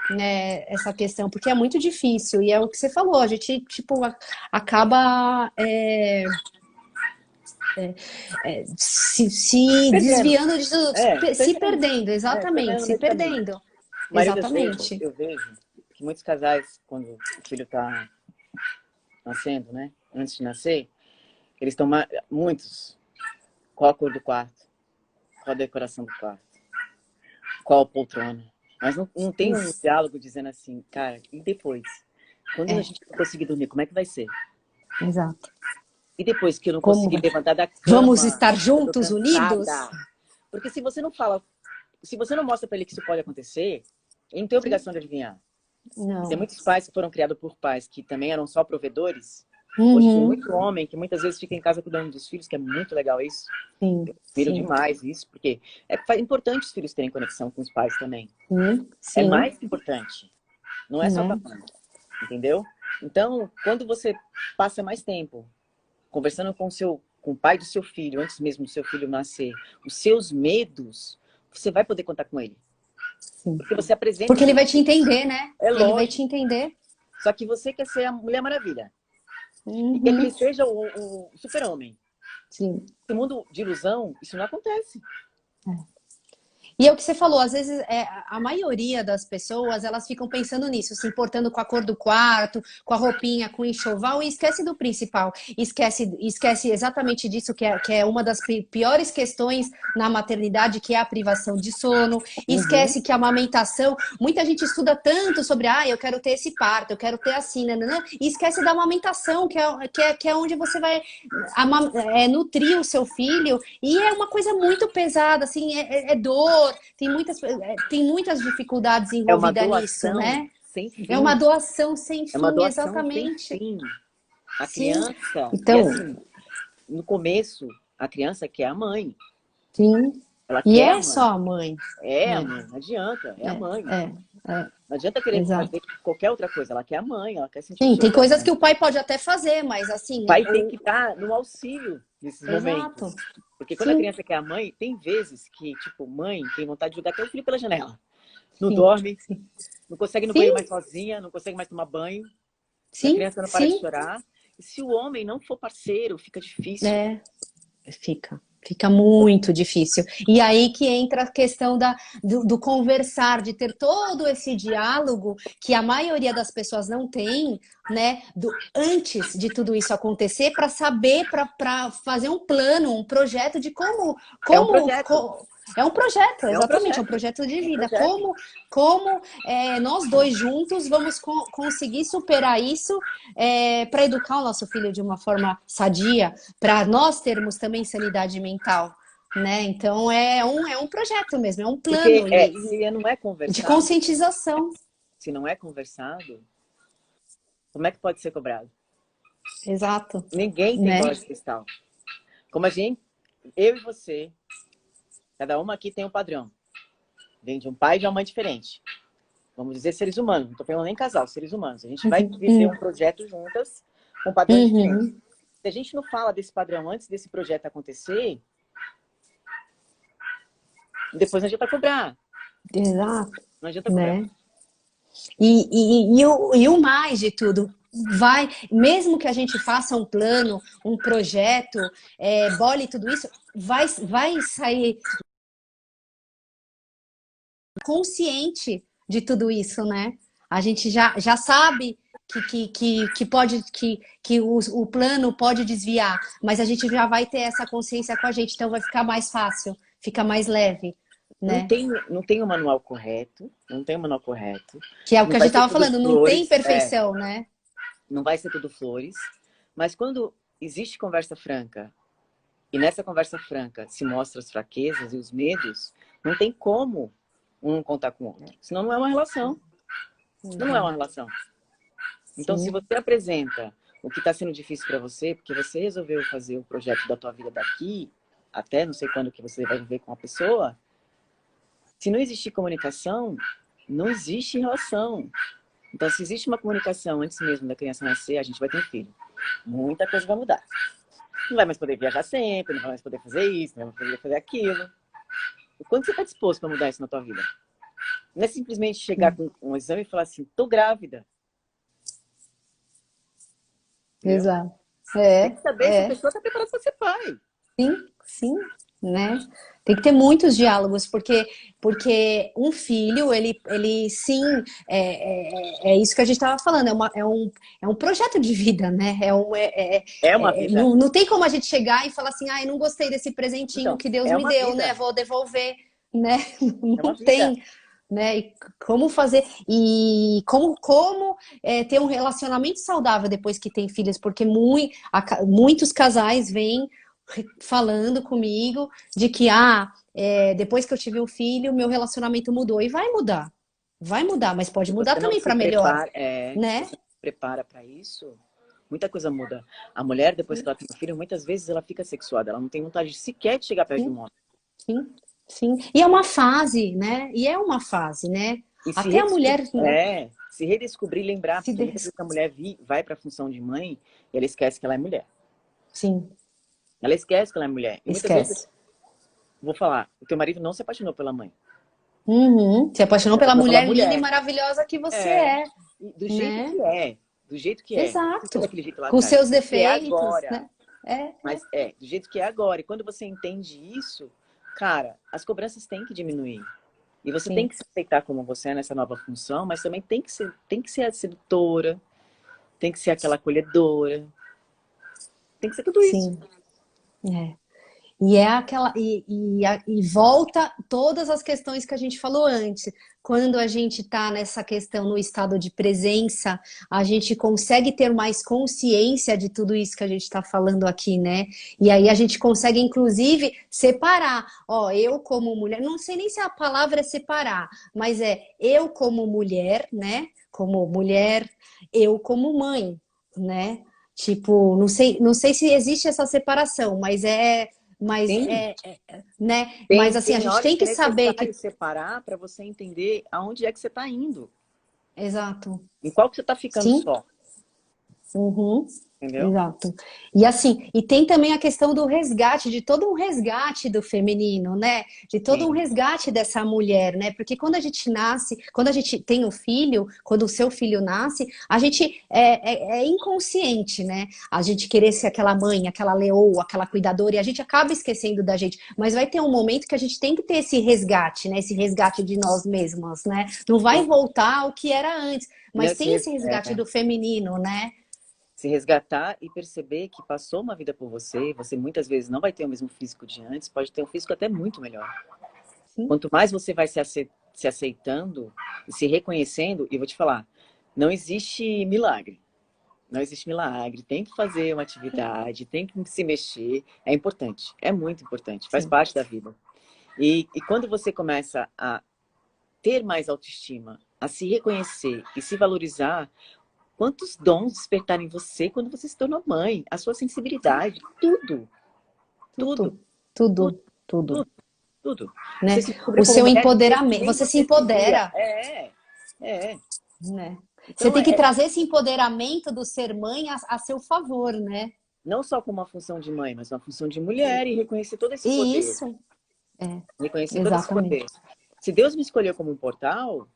né, essa questão, porque é muito difícil, e é o que você falou, a gente, tipo, acaba se Perdendo. desviando disso, se Perdendo. perdendo, exatamente, Perdendo no se meio do caminho. perdendo, A maioria das vezes, exatamente. eu vejo que muitos casais, quando o filho tá nascendo, né? Antes de nascer, eles estão... Muitos. Qual a cor do quarto? Qual a decoração do quarto? Qual a poltrona? Mas não tem um Isso, diálogo dizendo assim, cara, e depois? Quando a gente não conseguir dormir, como é que vai ser? exato. E depois que eu não Como conseguir vai? levantar da Vamos cama, estar eu tô juntos, unidos? cansada. Porque se você não fala, se você não mostra para ele que isso pode acontecer, ele não tem Sim. obrigação de adivinhar. E tem Não. muitos pais que foram criados por pais que também eram só provedores. Hoje tem Uhum. muito homem que muitas vezes fica em casa cuidando dos filhos, que é muito legal isso. Sim, Eu admiro sim, demais isso, porque é importante os filhos terem conexão com os pais também. sim, É sim, mais que importante. Não é só com a né? mãe. Entendeu? Então, quando você passa mais tempo conversando com o pai do seu filho, antes mesmo do seu filho nascer, os seus medos, você vai poder contar com ele. Sim. Porque você apresenta Porque os ele seus vai te medos. entender, né? É Ele vai te lógico. entender. Só que você quer ser a Mulher Maravilha. E quer que Uhum. ele seja o super-homem. Sim. No mundo de ilusão, isso não acontece. E é o que você falou, às vezes a maioria das pessoas elas ficam pensando nisso, se importando com a cor do quarto, com a roupinha, com o enxoval e esquece do principal. Esquece exatamente disso, que é uma das piores questões na maternidade, que é a privação de sono. Uhum. Esquece que a amamentação, muita gente estuda tanto sobre, eu quero ter esse parto, eu quero ter assim, nananã, e esquece da amamentação, que é onde você vai nutrir o seu filho, e é uma coisa muito pesada, assim, é dor, tem muitas dificuldades É uma envolvidas nisso, doação né? sem É uma fim. doação sem É uma fim, doação sem exatamente. fim. A Sim. criança, e Então, assim, no começo, a criança quer a mãe. sim. Ela E quer a é mãe. só a mãe. É a É, mãe, não adianta, é a é, mãe. é. Não adianta querer Exato. fazer qualquer outra coisa. Ela quer a mãe, ela quer sentir o Sim, seu tem coisas amor. que o pai pode até fazer, mas O assim, pai tem que estar no auxílio nesses exato. momentos. Porque quando a Sim, criança quer a mãe, tem vezes que, tipo, mãe tem vontade de jogar até o filho pela janela. Não sim, dorme, sim. não consegue ir no banheiro Sim, mais sozinha, não consegue mais tomar banho, e a sim, criança não para de sim. chorar. E se o homem não for parceiro, fica difícil. É, fica muito difícil. E aí que entra a questão do conversar, de ter todo esse diálogo que a maioria das pessoas não tem, né? Antes de tudo isso acontecer, para saber, para fazer um plano, um projeto de É um projeto. é um projeto, É um exatamente, é um projeto. projeto de É um vida. projeto. Como nós dois juntos vamos conseguir superar isso para educar o nosso filho de uma forma sadia, para nós termos também sanidade mental, né? Então é um projeto mesmo, é um Porque plano e se não é de conversado, conscientização. se não é conversado, como é que pode ser cobrado? Exato, Ninguém tem né? bola de cristal. Como a gente, eu e você, cada uma aqui tem um padrão. Vem de um pai e de uma mãe diferente. Vamos dizer seres humanos, não estou falando nem casal, seres humanos. A gente vai viver um projeto juntas com padrões diferentes. Uhum, Se a gente não fala desse padrão antes desse projeto acontecer, depois não adianta cobrar. exato, Não adianta cobrar. né? E o mais de tudo, mesmo que a gente faça um plano, um projeto, bole tudo isso, vai sair consciente de tudo isso, né? A gente já sabe que o plano pode desviar, mas a gente já vai ter essa consciência com a gente, então vai ficar mais fácil, fica mais leve, né? Não tem o manual correto, não tem o manual correto. Que é o Não que a vai gente ser estava tudo falando, não tem flores, perfeição, né? não vai ser tudo flores. Mas quando existe conversa franca, e nessa conversa franca se mostram as fraquezas e os medos, não tem como um contar com o outro. Senão não é uma relação. Senão não é uma relação. Então, se Sim, você apresenta o que está sendo difícil para você, porque você resolveu fazer o projeto da tua vida daqui, até não sei quando que você vai viver com a pessoa, se não existir comunicação, não existe relação. Então, se existe uma comunicação antes mesmo da criança nascer, a gente vai ter um filho. Muita coisa vai mudar. Não vai mais poder viajar sempre, não vai mais poder fazer isso, não vai mais poder fazer aquilo. O quanto você está disposto para mudar isso na tua vida? Não é simplesmente chegar com um exame e falar assim, tô grávida. Entendeu? exato. Tem que saber se a pessoa está preparada para ser pai. Sim, sim, né? Tem que ter muitos diálogos, porque um filho, ele sim, é isso que a gente estava falando, é um projeto de vida, né? É uma vida. Não tem como a gente chegar e falar assim, ai, não gostei desse presentinho Então, que Deus é me uma deu, né? vida. Vou devolver, né? É uma Não vida. tem, né? E como fazer, e como ter um relacionamento saudável depois que tem filhos, porque muitos casais vêm falando comigo de que depois que eu tive um filho, meu relacionamento mudou. E vai mudar, mas pode Se mudar você não também se para melhor, prepara, se né? você não se prepara para isso, muita coisa muda. A mulher, depois que ela tem um filho, muitas vezes ela fica sexuada. Ela não tem vontade sequer de chegar perto de Sim, um homem. sim, sim. E é uma fase, né? E é uma fase, né? E Até a mulher se redescobrir, lembrar, se porque muitas des... vezes a mulher vai para a função de mãe e ela esquece que ela é mulher. Sim, Ela esquece que ela é mulher. E muitas vezes, esquece. vou falar, o teu marido não se apaixonou pela mãe. Uhum. Se apaixonou Se pela apaixonou pela mulher linda e mulher. maravilhosa que você É. é, E do jeito né? que é. Do jeito que é. Não foi Exato. daquele jeito lá Com atrás. Do seus jeito que é defeitos, agora. né? É, Mas do jeito que é agora. E quando você entende isso, cara, as cobranças têm que diminuir. E você tem sim, que se aceitar como você é nessa nova função, mas também tem que ser a sedutora, tem que ser aquela acolhedora, tem que ser tudo isso. sim. É. E é aquela e volta todas as questões que a gente falou antes. Quando a gente está nessa questão no estado de presença, a gente consegue ter mais consciência de tudo isso que a gente está falando aqui, né? E aí a gente consegue, inclusive, separar. Ó, eu como mulher, não sei nem se a palavra é separar, mas eu como mulher, né? Como mulher, eu como mãe, né? Tipo, não sei se existe essa separação, mas mas Sim, né? Mas tem, assim, a tem gente horas tem que é que saber necessário que separar para você entender aonde é que você está indo. exato. Em qual que você está ficando Sim. só, Uhum. entendeu? Exato. E assim, e tem também a questão do resgate, de todo um resgate do feminino, né? De todo um Sim. resgate dessa mulher, né? Porque quando a gente nasce, quando a gente tem um filho, quando o seu filho nasce, a gente é inconsciente, né? A gente querer ser aquela mãe, aquela leoa, aquela cuidadora, e a gente acaba esquecendo da gente. Mas vai ter um momento que a gente tem que ter esse resgate, né? Esse resgate de nós mesmas, né? Não vai Sim. voltar ao que era antes, Né, mas tem esse resgate do feminino, né? se resgatar e perceber que passou uma vida por você, você muitas vezes não vai ter o mesmo físico de antes, pode ter um físico até muito melhor. Sim. Quanto mais você vai se aceitando e se reconhecendo, e eu vou te falar, não existe milagre. Não existe milagre. Tem que fazer uma atividade, tem que se mexer. É importante, é muito importante, faz Sim. parte da vida. E quando você começa a ter mais autoestima, a se reconhecer e se valorizar, quantos dons despertaram em você quando você se tornou mãe, a sua sensibilidade, tudo, tudo, Tudo, tudo, tudo, tudo, tudo, tudo. Você né? se descobriu O como seu mulher de um jeito que empoderamento, nem você se você se via. empodera, É. né? Você Então, tem que trazer esse empoderamento do ser mãe a seu favor, né? não só como uma função de mãe, mas uma função de mulher e reconhecer todo esse E poder. isso, é, Reconhecer todo esse poder. exatamente, Se Deus me escolheu como um portal,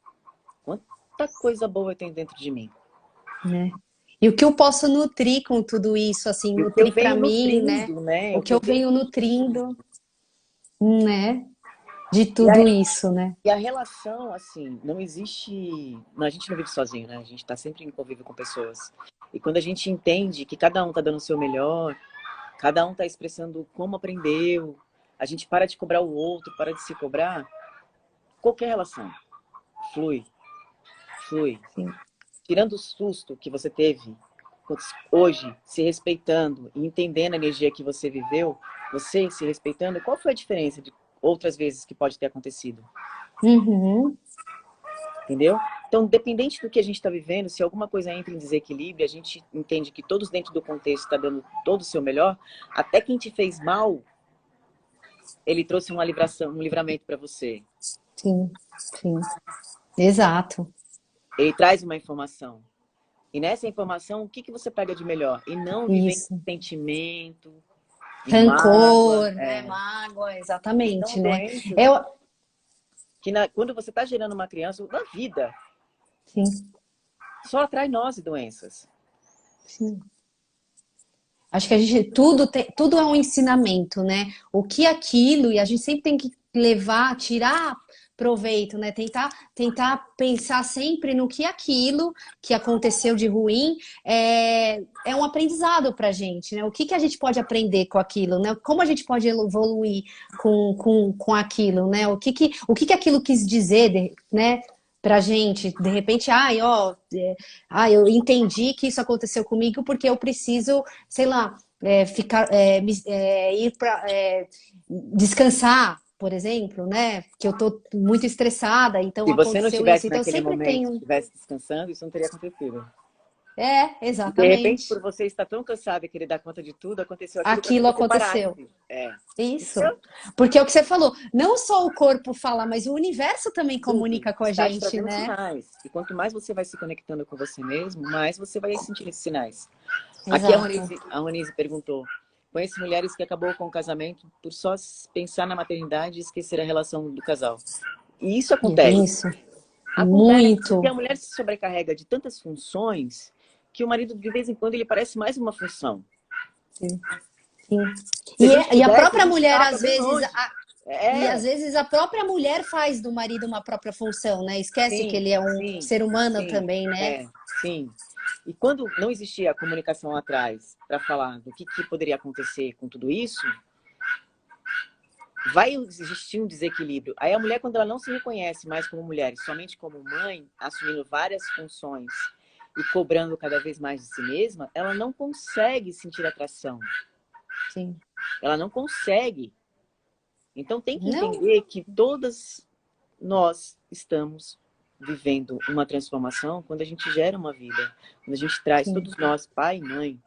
quanta coisa boa tem dentro de mim. né? E o que eu posso nutrir com tudo isso, assim, E o que eu nutrir para venho mim, né? nutrindo, né? O O que que eu eu venho venho nutrindo, né? De E a, tudo isso, né? e a relação, assim, não existe. A gente não vive sozinho, né? A gente está sempre em convívio com pessoas. E quando a gente entende que cada um está dando o seu melhor, cada um está expressando como aprendeu, a gente para de cobrar o outro, para de se cobrar, qualquer relação flui, flui. Sim. Tirando o susto que você teve hoje, se respeitando e entendendo a energia que você viveu, você se respeitando, qual foi a diferença de outras vezes que pode ter acontecido? Uhum, Entendeu? Então, independente do que a gente está vivendo, se alguma coisa entra em desequilíbrio, a gente entende que todos dentro do contexto está dando todo o seu melhor, até quem te fez mal, ele trouxe uma livração, um livramento para você. sim, sim, exato, Ele traz uma informação. E nessa informação, o que, que você pega de melhor? E não viver em isso. sentimento, em mágoa, Rancor, né? Mágoa, exatamente, são né? doenças Eu, que quando você está gerando uma criança, na vida, sim, só atrai nós doenças. sim. Acho que a gente tudo é um ensinamento, né? O que é aquilo, e a gente sempre tem que levar, tirar proveito, né? Tentar pensar sempre no que aquilo que aconteceu de ruim é um aprendizado para a gente, né? O que a gente pode aprender com aquilo, né? Como a gente pode evoluir com aquilo, né? O que aquilo quis dizer, né? Pra gente, de repente, eu entendi que isso aconteceu comigo porque eu preciso, sei lá, ir para descansar, por exemplo, né? Que eu tô muito estressada, então Se você não aconteceu isso. estivesse Então eu naquele sempre momento, tenho. estivesse descansando, isso não teria acontecido. E de repente, por Exatamente. você estar tão cansado e querer dar conta de tudo, aconteceu aquilo para que Aquilo você aconteceu. parasse. É. Isso. Entendeu? Porque é o que você falou, não só o corpo fala, mas o universo também Tudo comunica com a está te gente, trazendo né? sinais. E quanto mais você vai se conectando com você mesmo, mais você vai sentir esses sinais. Aqui Exato. A Ronise perguntou: conheço mulheres que acabou com o casamento por só pensar na maternidade e esquecer a relação do casal. E isso acontece. Isso. Acontece porque Muito. a mulher se sobrecarrega de tantas funções que o marido, de vez em quando, ele parece mais uma função. Sim. Sim. Se a gente E a pudesse, a própria gente mulher, estava às bem vezes, longe. É, às vezes a própria mulher faz do marido uma própria função, né? Esquece que sim, ele é um sim, ser humano sim, também, né? sim. E quando não existia a comunicação atrás para falar do que poderia acontecer com tudo isso, vai existir um desequilíbrio. Aí a mulher, quando ela não se reconhece mais como mulher, e somente como mãe, assumindo várias funções e cobrando cada vez mais de si mesma, ela não consegue sentir atração. Sim. Ela não consegue. Então tem que Não, entender que todas nós estamos vivendo uma transformação quando a gente gera uma vida. Quando a gente traz, sim. todos nós, pai e mãe,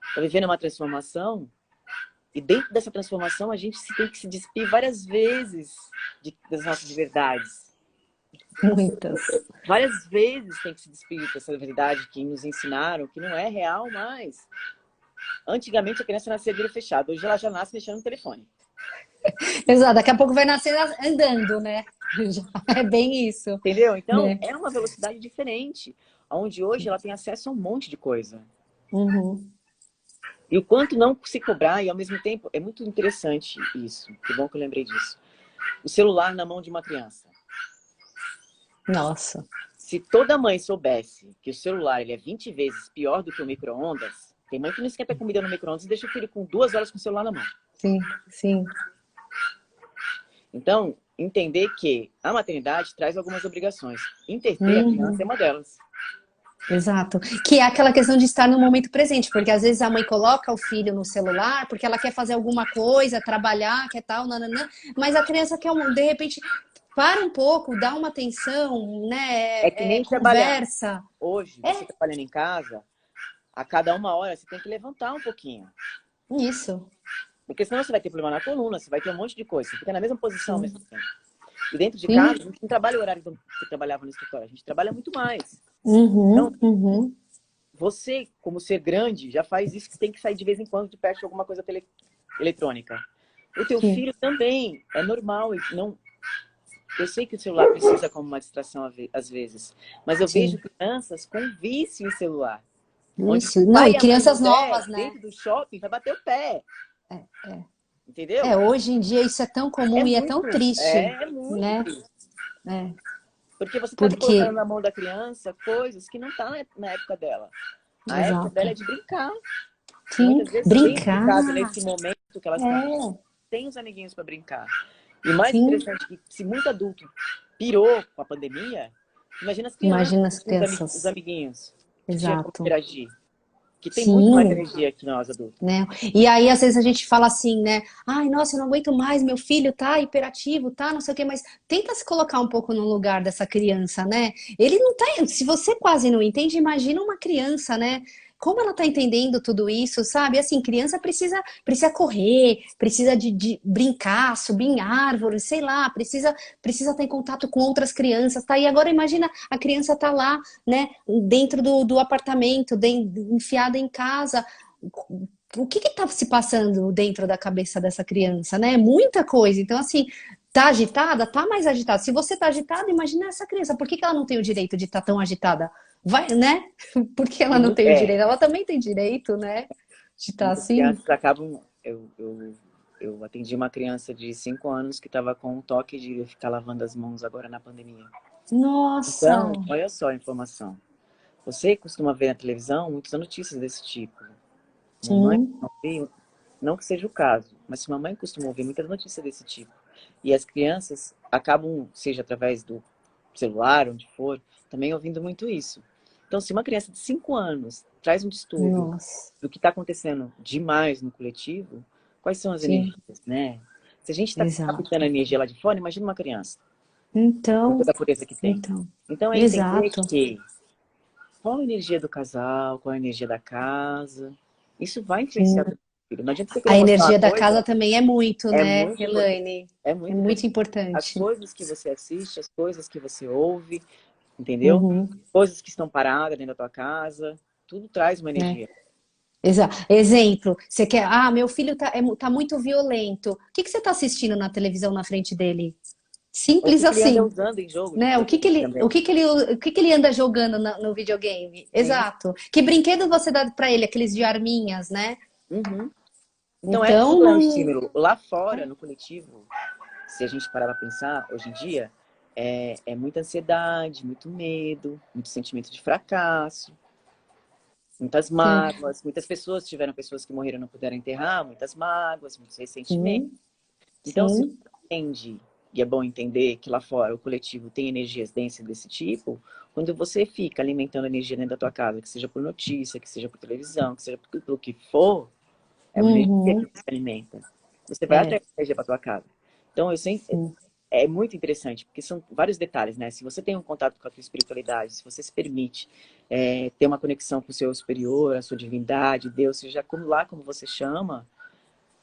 está vivendo uma transformação E dentro dessa transformação, a gente tem que se despir várias vezes das nossas verdades. Muitas. Várias vezes tem que se despir dessa verdade que nos ensinaram, que não é real mais. Antigamente a criança nascia de olho fechado, hoje ela já nasce mexendo no telefone. Exato, daqui a pouco vai nascer andando, né? É bem isso. Entendeu? Então, Né? é uma velocidade diferente, onde hoje ela tem acesso a um monte de coisa. Uhum. E o quanto não se cobrar, e ao mesmo tempo, é muito interessante isso. Que bom que eu lembrei disso. O celular na mão de uma criança. Nossa. Se toda mãe soubesse que o celular ele é 20 vezes pior do que o micro-ondas, tem mãe que não esquenta comida no micro-ondas e deixa o filho com 2 horas com o celular na mão. Sim, sim. Então, entender que a maternidade traz algumas obrigações. Interter a criança é Uhum. uma delas. Exato. Que é aquela questão de estar no momento presente, porque às vezes a mãe coloca o filho no celular porque ela quer fazer alguma coisa, trabalhar, quer tal, nananã, mas a criança quer, de repente, para um pouco, dá uma atenção, É que né? nem trabalhar. Conversa. Hoje, você É trabalhando em casa, a cada 1 hora você tem que levantar um pouquinho. isso. Porque senão você vai ter problema na coluna, você vai ter um monte de coisa. Você fica na mesma posição ao Sim. mesmo tempo. E dentro de casa, a Sim. gente não trabalha o horário que trabalhava no escritório. A gente trabalha muito mais. Então, Uhum, uhum. você, como ser grande, já faz isso que tem que sair de vez em quando de perto de alguma coisa eletrônica. O teu Sim, filho também. É normal. Não... Eu sei que o celular precisa como uma distração às vezes. Mas eu vejo sim. crianças com vício em celular. Onde o Isso. Não, pai e e a mãe não crianças der, novas, né? dentro do shopping, vai bater o pé. É, é. Entendeu? Hoje em dia isso é tão comum e é tão triste, É muito né? triste. É, Porque você está colocando porque, na mão da criança coisas que não estão na época dela. A época dela é exato. de brincar. Sim, Muitas vezes dentro de brincar. casa, nesse momento que elas estão, É, tem os amiguinhos para brincar. E o mais sim. interessante é que se muito adulto pirou com a pandemia, imagina as crianças, Imagina as os crianças. amiguinhos, que tinha como Exato. interagir. Que tem muito mais Sim, energia que nós adultos. né? E aí, às vezes, a gente fala assim, né? Ai, nossa, eu não aguento mais, meu filho tá hiperativo, tá, não sei o quê, mas tenta se colocar um pouco no lugar dessa criança, né? Ele não tá. Se você quase não entende, imagina uma criança, né? Como ela tá entendendo tudo isso, sabe? Assim, criança precisa correr, precisa de brincar, subir em árvores, sei lá, precisa estar em contato com outras crianças, tá? E agora imagina a criança tá lá, né, dentro do apartamento, enfiada em casa, o que está se passando dentro da cabeça dessa criança, né? Muita coisa. Então, assim, tá agitada? Tá mais agitada. Se você tá agitada, imagina essa criança. Por que ela não tem o direito de estar tão agitada? Vai, né? Por que ela E não tem o direito? Ela também tem direito, né? De estar muitas assim. crianças acabam. Eu atendi uma criança de 5 anos que estava com um toque de ficar lavando as mãos agora na pandemia. Nossa! Então, olha só a informação. Você costuma ver na televisão muitas notícias desse tipo. Mamãe Sim, não viu, não que seja o caso, mas se mamãe costuma ouvir muitas notícias desse tipo. E as crianças acabam, seja através do celular, onde for, também ouvindo muito isso. Então, se uma criança de 5 anos traz um distúrbio nossa. do que está acontecendo demais no coletivo, quais são as Sim, energias, né? Se a gente está captando a exato. energia lá de fora, imagina uma criança, com Então, toda a pureza que tem. então, Então, é entender exato. que qual a energia do casal, qual a energia da casa, isso vai influenciar Sim. o filho. Não adianta você A querer mostrar uma energia da casa coisa, também é muito, é né, muito importante. Elaine? É É muito muito importante. As importante. coisas que você assiste, as coisas que você ouve, entendeu? Uhum, Coisas que estão paradas dentro da tua casa, tudo traz uma é. energia. Exemplo, você quer, meu filho tá muito violento. O que que você tá assistindo na televisão na frente dele? O Simples que ele anda assim, usando em jogo de né? O que que videogame ele, o também. que que ele, o que que ele anda jogando no videogame? Sim. Exato. Que brinquedo você dá pra ele? Aqueles de arminhas, né? Uhum. Então, Então, tudo é um não. estímulo. Lá fora, no coletivo, se a gente parar para pensar, hoje em dia, é muita ansiedade, muito medo, muito sentimento de fracasso, muitas Sim, mágoas. Muitas pessoas tiveram pessoas que morreram e não puderam enterrar, muitas mágoas, muitos ressentimentos. sim, Então, se você sim. entende, e é bom entender que lá fora o coletivo tem energias densas desse tipo, quando você fica alimentando a energia dentro da tua casa, que seja por notícia, que seja por televisão, que seja pelo que for, é uma energia que Uhum, você alimenta. Você vai é, atrair energia para tua casa. Então, eu sempre, sim. é muito interessante, porque são vários detalhes, né? Se você tem um contato com a tua espiritualidade, se você se permite ter uma conexão com o seu superior, a sua divindade, Deus, seja como lá como você chama,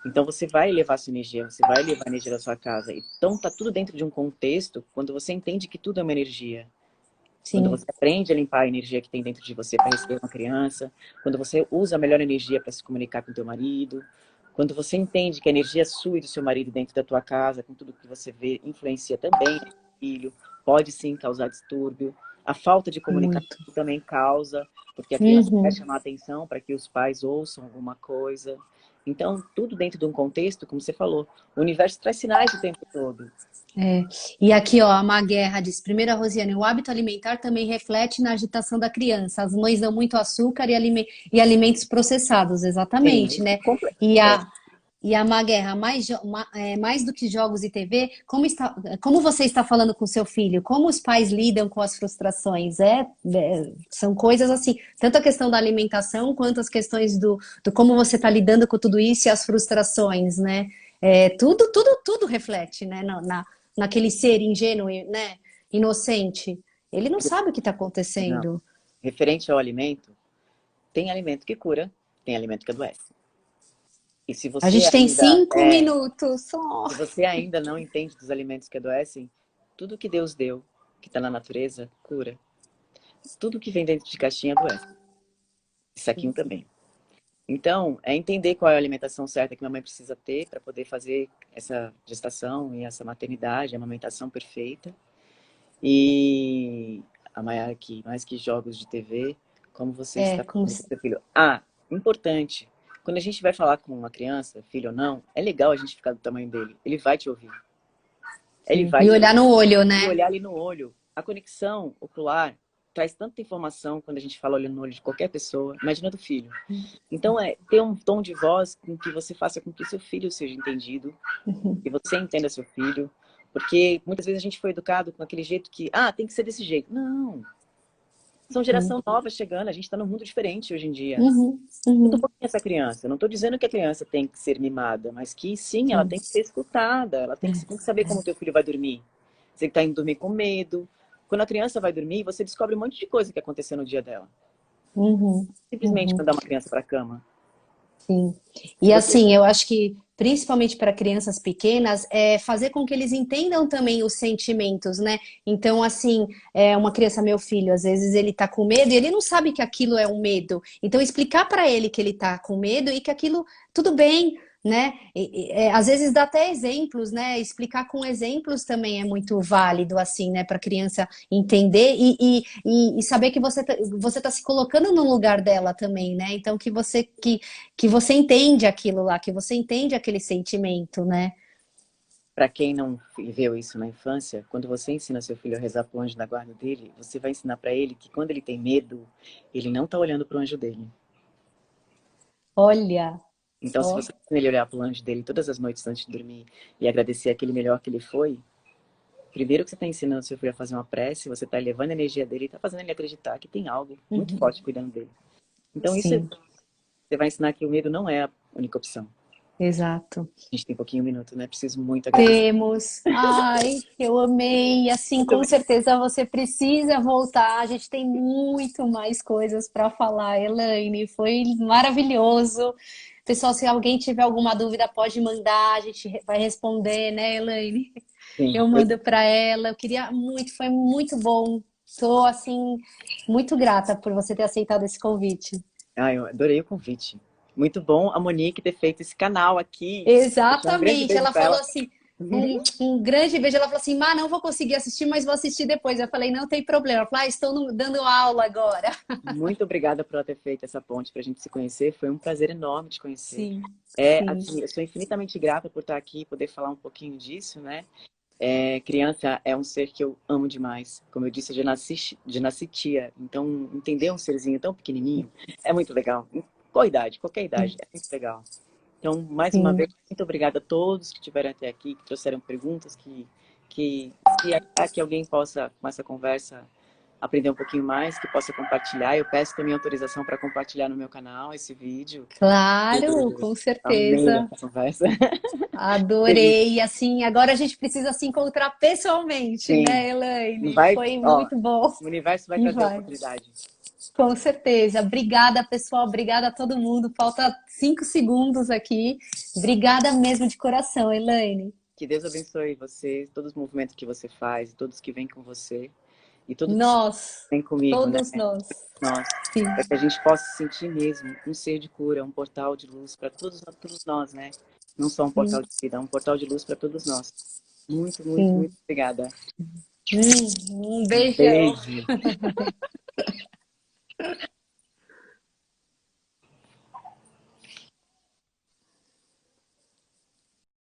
Então você vai elevar sua energia, você vai elevar a energia da sua casa. Então tá tudo dentro de um contexto quando você entende que tudo é uma energia. Quando Sim, você aprende a limpar a energia que tem dentro de você para receber uma criança, quando você usa a melhor energia para se comunicar com teu marido, quando você entende que a energia sua e do seu marido dentro da tua casa, com tudo que você vê, influencia também no filho, pode sim causar distúrbio. A falta de comunicação muito. também causa, porque a criança vai Uhum. chamar atenção para que os pais ouçam alguma coisa. Então, tudo dentro de um contexto, como você falou, o universo traz sinais o tempo todo. É. E aqui, ó, a Má Guerra diz: primeiro, a Rosiane, o hábito alimentar também reflete na agitação da criança. As mães dão muito açúcar e alimentos processados, Sim, exatamente, isso né? E a, e a Má Guerra, mais do que jogos e TV, como você está falando com seu filho? Como os pais lidam com as frustrações? São coisas assim, tanto a questão da alimentação quanto as questões do como você está lidando com tudo isso e as frustrações, né? Tudo reflete, né? Naquele ser ingênuo, né? Inocente. Ele não sabe o que está não. acontecendo. Referente ao alimento, tem alimento que cura, tem alimento que adoece. E A gente tem 5 minutos só. se você ainda não entende dos alimentos que adoecem, tudo que Deus deu, que está na natureza, cura. Tudo que vem dentro de caixinha adoece. Saquinho também. Então, é entender qual é a alimentação certa que minha mãe precisa ter para poder fazer essa gestação e essa maternidade, a amamentação perfeita. E a Mayara aqui, mais que jogos de TV, como você está Como com seu filho. Ah, importante. Quando a gente vai falar com uma criança, filho ou não, é legal a gente ficar do tamanho dele. Ele vai te ouvir. Ele sim. vai E te olhar ouvir. no olho, E né? olhar ali no olho. A conexão ocular traz tanta informação quando a gente fala olhando no olho de qualquer pessoa. Imagina do filho. Então, é ter um tom de voz com que você faça com que seu filho seja entendido, que você entenda seu filho. Porque muitas vezes a gente foi educado com aquele jeito que, tem que ser desse jeito. Não. São Sim. geração nova chegando, a gente está num mundo diferente hoje em dia. Uhum, Escuta um uhum, pouquinho essa criança. Eu não estou dizendo que a criança tem que ser mimada, mas que sim, ela sim. tem que ser escutada. Ela tem que saber como o teu filho vai dormir. Você está indo dormir com medo. Quando a criança vai dormir, você descobre um monte de coisa que aconteceu no dia dela. Uhum, Simplesmente uhum, mandar uma criança para a cama. sim. Se E você assim, eu acho que principalmente para crianças pequenas, é fazer com que eles entendam também os sentimentos, né? Então, assim, uma criança, meu filho, às vezes ele tá com medo e ele não sabe que aquilo é um medo. Então, explicar para ele que ele tá com medo e que aquilo, tudo bem, né? Às vezes dá até exemplos, né? Explicar com exemplos também é muito válido, assim, né? Para a criança entender e saber que você tá se colocando no lugar dela também, né? Então, que você entende aquilo lá, que você entende aquele sentimento, né? Para quem não viveu isso na infância, quando você ensina seu filho a rezar pro anjo da guarda dele, você vai ensinar para ele que quando ele tem medo, ele não está olhando pro anjo dele. Olha, Então, se ó. você ensina ele a olhar pro anjo dele todas as noites antes de dormir e agradecer aquele melhor que ele foi, primeiro que você está ensinando seu filho a fazer uma prece, você está elevando a energia dele e está fazendo ele acreditar que tem algo muito Uhum, forte cuidando dele. Então, isso sim, você vai ensinar que o medo não é a única opção. exato. A gente tem pouquinho minuto, né? Preciso muito agradecer. Temos. Ai, eu amei. Assim, Muito com obrigada. certeza você precisa voltar. A gente tem muito mais coisas para falar, Elaine. Foi maravilhoso. Pessoal, se alguém tiver alguma dúvida, pode mandar. A gente vai responder, né, Elaine? Sim, Eu mando para ela. Eu queria muito, foi muito bom. Estou, assim, muito grata por você ter aceitado esse convite. eu adorei o convite. Muito bom a Monique ter feito esse canal aqui. Deixar um grande Exatamente. beijo Ela para falou ela. assim, um grande beijo. Ela falou assim, Má, não vou conseguir assistir, mas vou assistir depois. Eu falei, não tem problema. Ela falou, estou dando aula agora. Muito obrigada por ela ter feito essa ponte para a gente se conhecer. Foi um prazer enorme te conhecer. Sim, sim. Assim, eu sou infinitamente grata por estar aqui e poder falar um pouquinho disso, né? Criança é um ser que eu amo demais. Como eu disse, eu já nasci tia. Então, entender um serzinho tão pequenininho é muito legal. Em qualquer idade, é muito legal. Então, mais uma Sim. vez, muito obrigada a todos que estiveram até aqui, que trouxeram perguntas, que se alguém possa, com essa conversa, aprender um pouquinho mais, que possa compartilhar. Eu peço também autorização para compartilhar no meu canal esse vídeo. Claro, com Amei certeza. essa conversa. Adorei. E assim, agora a gente precisa se encontrar pessoalmente, Sim, né, Elaine? vai, Foi ó, muito bom. o universo vai E trazer a vai. oportunidade. Com certeza. Obrigada, pessoal. Obrigada a todo mundo. Falta 5 segundos aqui. Obrigada mesmo de coração, Elaine. Que Deus abençoe você, todos os movimentos que você faz, todos que vêm com você e todos que Nós, vêm comigo, né? todos nós. Nós, Sim, para que a gente possa sentir mesmo um ser de cura, um portal de luz para todos nós, né? Não só um sim, portal de vida, um portal de luz para todos nós. Muito, muito, sim. muito obrigada. Um Um beijão. beijo.